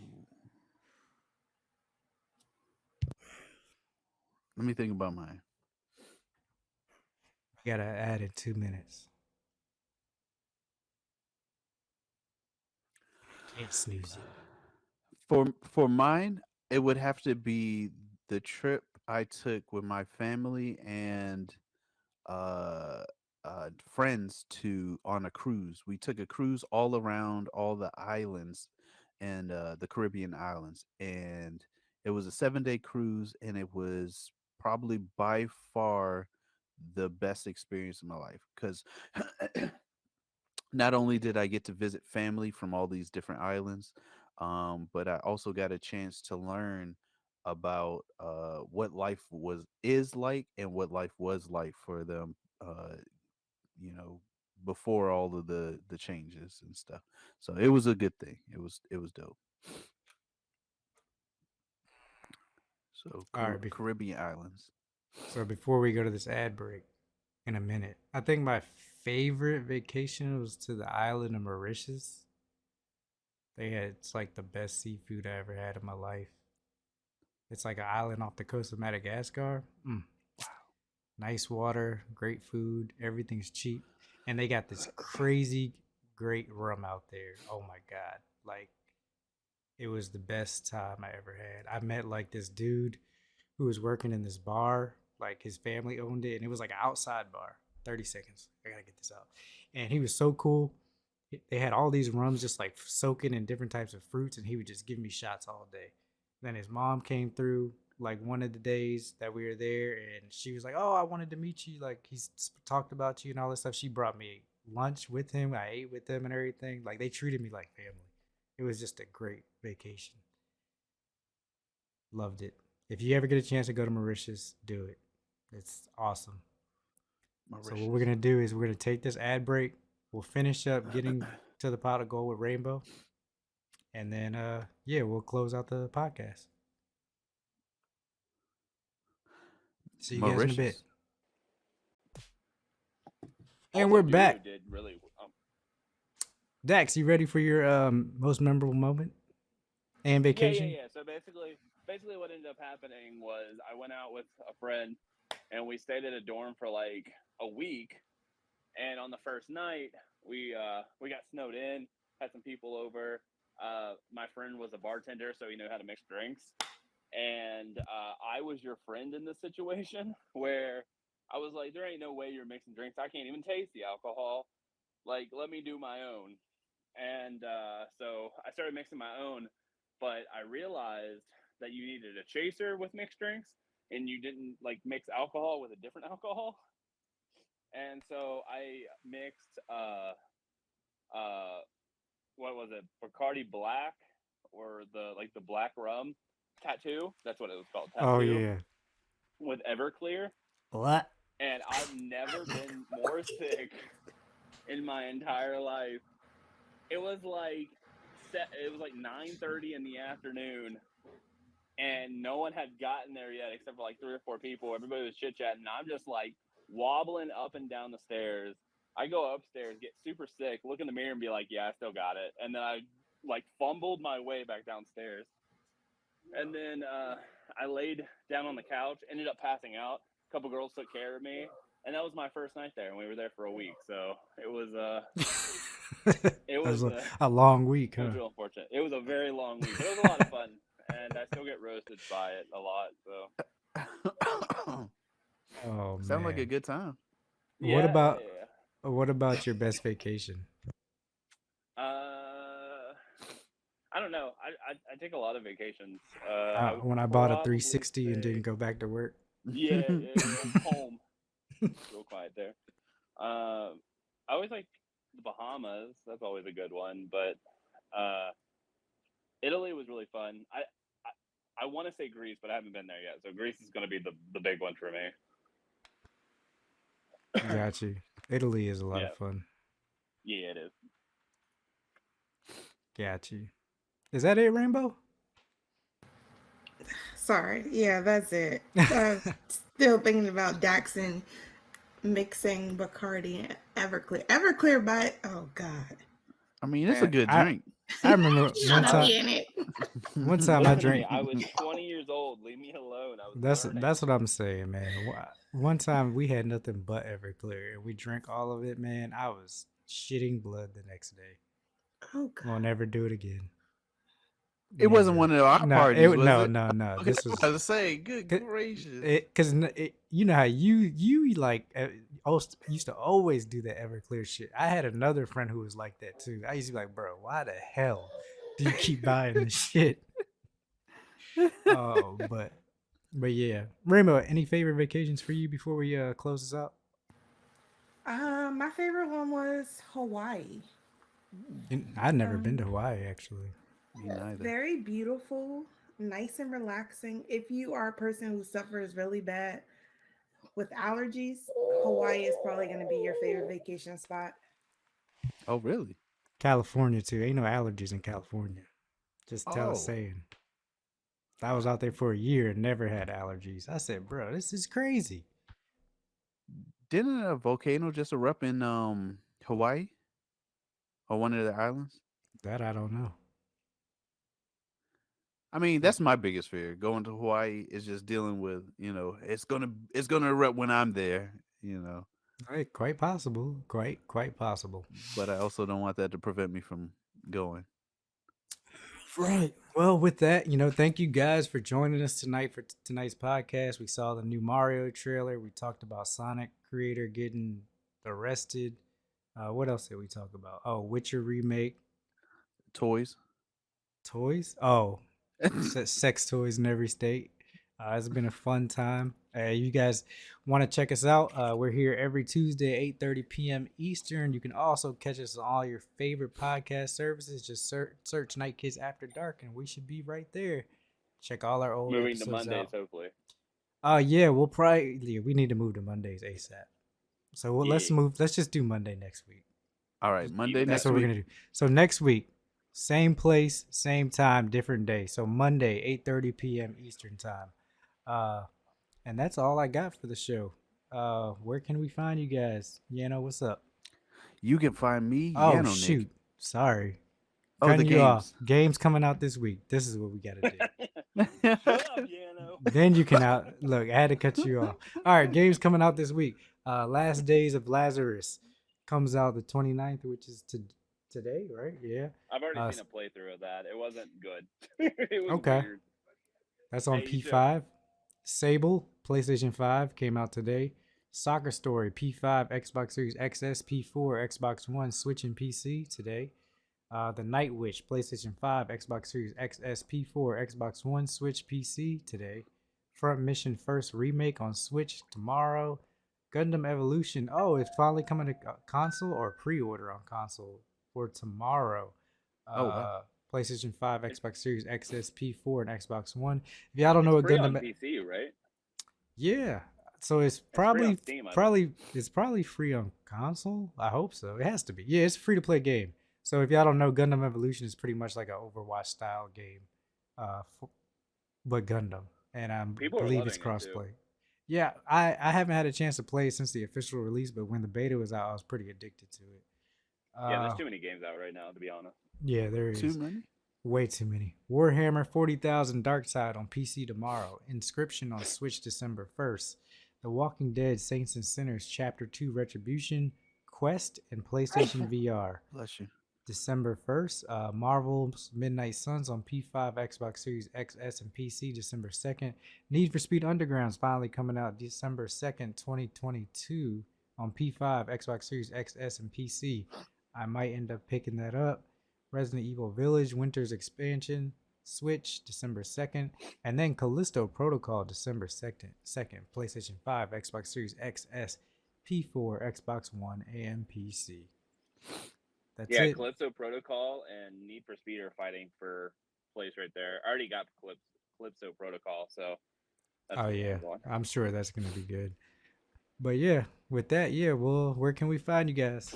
Let me think about mine. You gotta add in 2 minutes. Can't snooze it. For mine, it would have to be the trip I took with my family and uh friends to on a cruise. We took a cruise all around all the islands and the Caribbean islands, and it was a 7-day cruise, and it was probably by far the best experience of my life because not only did I get to visit family from all these different islands, but I also got a chance to learn about what life is like and what life was like for them. You know, before all of the changes and stuff. So it was a good thing. It was dope. So All right. Caribbean islands. So before we go to this ad break in a minute, I think my favorite vacation was to the island of Mauritius. It's like the best seafood I ever had in my life. It's like an island off the coast of Madagascar. Wow. Nice water, great food, everything's cheap. And they got this crazy great rum out there. Oh my God. Like, it was the best time I ever had. I met like this dude who was working in this bar. Like his family owned it, and it was like an outside bar. 30 seconds. I gotta get this out. And he was so cool. They had all these rums just like soaking in different types of fruits, and he would just give me shots all day. Then his mom came through like one of the days that we were there, and she was like, "Oh, I wanted to meet you. Like he's talked about you and all this stuff." She brought me lunch with him. I ate with them and everything. Like they treated me like family. It was just a great vacation. Loved it. If you ever get a chance to go to Mauritius, do it. It's awesome. So what we're gonna do is we're gonna take this ad break. We'll finish up getting to the pot of gold with Rainbow, and then yeah, we'll close out the podcast. See you guys in a bit. And we're back. Did really, Dax, you ready for your most memorable moment and vacation? Yeah. So basically what ended up happening was I went out with a friend and we stayed at a dorm for like a week. And on the first night, we got snowed in, had some people over. My friend was a bartender, so he knew how to mix drinks. And I was your friend in this situation where I was like, there ain't no way you're mixing drinks. I can't even taste the alcohol. Like, let me do my own. And so I started mixing my own, but I realized that you needed a chaser with mixed drinks, and you didn't like mix alcohol with a different alcohol. And so I mixed uh what was it, Bacardi Black, or the black rum tattoo. That's what it was called, Oh tattoo, yeah. with Everclear. What? And I've never been more sick in my entire life. It was like 9:30 in the afternoon, and no one had gotten there yet except for like 3 or 4 people. Everybody was chit chatting. I'm just like wobbling up and down the stairs. I go upstairs, get super sick, look in the mirror, and be like, "Yeah, I still got it." And then I like fumbled my way back downstairs, and then I laid down on the couch, ended up passing out. A couple girls took care of me, and that was my first night there, and we were there for a week. So it was it That was a long week, it huh? was real unfortunate. It was a very long week, but it was a lot of fun, and I still get roasted by it a lot. So Oh man. Sounds like a good time. What yeah, about yeah. what about your best vacation? I don't know. I take a lot of vacations. When I bought a probably 360 and say- didn't go back to work. Yeah, home. Real quiet there. I always like the Bahamas. That's always a good one. But Italy was really fun. I want to say Greece, but I haven't been there yet. So Greece is going to be the big one for me. Got you. Italy is a lot Yeah. of fun. Yeah, it is. Got you. Is that it, Rainbow? Sorry. Yeah, that's it. Still thinking about Daxon mixing Bacardi and Everclear. Everclear by, oh God. I mean, it's a good drink. I remember one Shut up, time. Yannick. One time I Listen to me, drank. I was 20 years old. Leave me alone. I was learning. That's what I'm saying, man. One time we had nothing but Everclear, and we drank all of it, man. I was shitting blood the next day. Oh God. We'll never do it again. It wasn't one of our parties, was no, it? no. Okay, This was I was about to say, good gracious. because you know how you like used to always do that Everclear shit. I had another friend who was like that too. I used to be like, bro, why the hell do you keep buying this shit? Oh, but yeah, Rainbow. Any favorite vacations for you before we close this out? My favorite one was Hawaii. I'd never been to Hawaii actually. Me neither. Very beautiful, nice and relaxing. If you are a person who suffers really bad with allergies, Hawaii is probably going to be your favorite vacation spot. Oh, really? California too. Ain't no allergies in California. Just saying. I was out there for a year and never had allergies. I said, bro, this is crazy. Didn't a volcano just erupt in Hawaii or one of the islands? That I don't know. I mean, that's my biggest fear. Going to Hawaii is just dealing with, it's gonna erupt when I'm there, Right, quite possible. Quite possible. But I also don't want that to prevent me from going. Right. Well, with that, thank you guys for joining us tonight for tonight's podcast. We saw the new Mario trailer. We talked about Sonic creator getting arrested. What else did we talk about? Oh, Witcher remake. Toys. Oh, sex toys in every state. It's been a fun time. You guys want to check us out? We're here every Tuesday, 8:30 p.m. Eastern. You can also catch us on all your favorite podcast services. Just search Night Kids After Dark, and we should be right there. Check all our old Moving to episodes Mondays, out. hopefully. Yeah, we need to move to Mondays ASAP. So let's move. Let's just do Monday next week. All right, Monday That's next what week. we're gonna do. So next week, same place, same time, different day. So Monday, 8:30 p.m. Eastern time. And that's all I got for the show. Where can we find you guys? What's up? You can find me, Oh Yanonick. shoot, sorry. Oh, Cutting the you off. games. Games coming out this week. This is what we gotta do. Shut up, Yano. Then you can look. I had to cut you off. All right, games coming out this week. Last Days of Lazarus comes out the 29th, which is today, right? Yeah. I've already seen a playthrough of that. It wasn't good. It was Okay. weird. That's on Hey, you should- P5. Sable, PlayStation 5, came out today. Soccer Story, P5, Xbox Series XS, P4, Xbox One, Switch, and PC today. The Night Witch, PlayStation 5, Xbox Series XS, P4, Xbox One, Switch, PC today. Front Mission First Remake on Switch tomorrow. Gundam Evolution. Oh, it's finally coming to console or pre-order on console for tomorrow. Oh, wow. PlayStation 5, Xbox Series XS, P4, and Xbox One. If y'all don't know what free Gundam, on PC, right? yeah. So it's free on probably Steam, I it's probably free on console. I hope so. It has to be. Yeah, it's a free to play game. So if y'all don't know, Gundam Evolution is pretty much like an Overwatch style game, but Gundam, and I People are believe it's loving it, too. crossplay. Yeah, I haven't had a chance to play it since the official release, but when the beta was out, I was pretty addicted to it. Yeah, there's too many games out right now, to be honest. Yeah, there is. Too many? Way too many. Warhammer 40,000 Darkside on PC tomorrow. Inscription on Switch December 1st. The Walking Dead Saints and Sinners Chapter 2 Retribution, Quest, and PlayStation VR. Bless you. December 1st. Marvel's Midnight Suns on P5, Xbox Series XS, and PC December 2nd. Need for Speed Underground's finally coming out December 2nd, 2022 on P5, Xbox Series XS, and PC. I might end up picking that up. Resident Evil Village Winter's Expansion, Switch, December 2nd. And then Callisto Protocol, December 2nd, PlayStation 5, Xbox Series XS, P4, Xbox One, and PC. That's it. Calypso Protocol and Need for Speed are fighting for place right there. I already got Calypso Protocol, so that's I'm sure that's going to be good. But yeah, with that, well, where can we find you guys?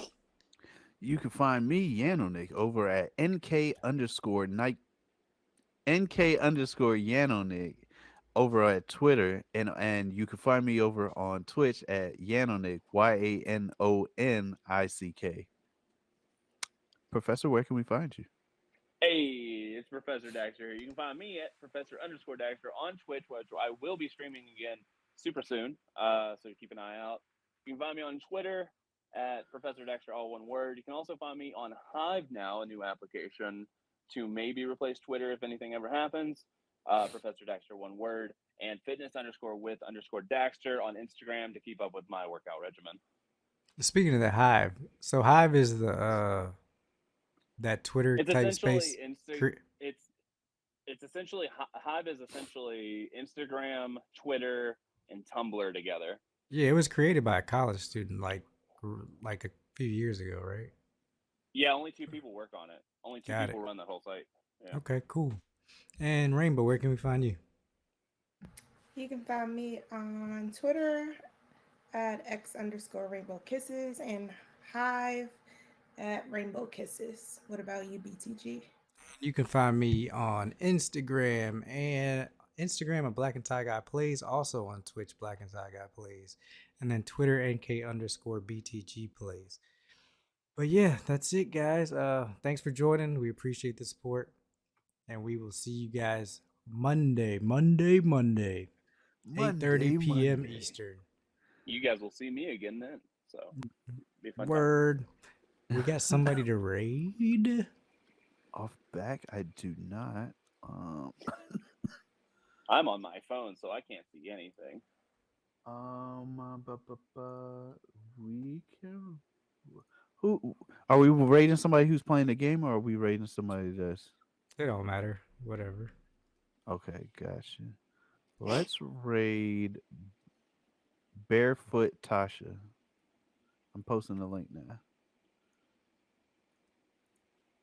You can find me, Yanonick, over at NK_Yanonick over at Twitter, and you can find me over on Twitch at Yanonick, YANONICK. Professor, where can we find you? Hey, it's Professor Daxter. You can find me at Professor_Daxter on Twitch, which I will be streaming again super soon. So keep an eye out. You can find me on Twitter at Professor Daxter, all one word. You can also find me on Hive now, a new application to maybe replace Twitter if anything ever happens. Professor Daxter, one word, and fitness_with_Daxter on Instagram to keep up with my workout regimen. Speaking of the Hive, so Hive is the that Twitter type space. It's essentially Hive is essentially Instagram, Twitter, and Tumblr together. Yeah, it was created by a college student like a few years ago, right? Yeah, only 2 people work on it. Only 2 people run the whole site. Yeah. Okay, cool. And Rainbow, where can we find you? You can find me on Twitter at X_Rainbowkisses and Hive at Rainbowkisses. What about you, BTG? You can find me on Instagram a Black and Tie Guy Plays, also on Twitch Black and Tie Guy Plays, and then Twitter NK_BTG Plays. But yeah, that's it, guys. Thanks for joining. We appreciate the support, and we will see you guys Monday, 8:30 p.m. Eastern. You guys will see me again then. So be fun. Word. We got somebody to raid. Off back, I do not. I'm on my phone, so I can't see anything. We can. Who are we raiding? Somebody who's playing the game, or are we raiding somebody that's? It don't matter. Whatever. Okay, gotcha. Let's raid Barefoot Tasha. I'm posting the link now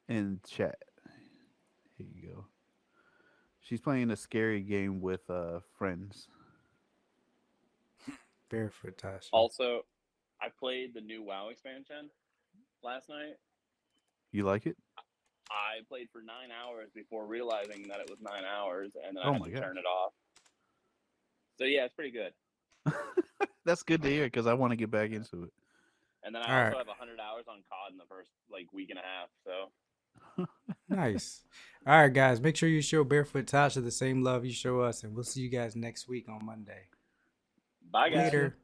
in chat. Here you go. She's playing a scary game with friends. Barefoot Tasha. Also, I played the new WoW expansion last night. You like it? I played for 9 hours before realizing that it was 9 hours, and then I had to turn it off. So yeah, it's pretty good. That's good to hear because I want to get back into it. And then I also have 100 hours on COD in the first week and a half. So nice. All right, guys, make sure you show Barefoot Tasha the same love you show us, and we'll see you guys next week on Monday. Bye, guys. Later.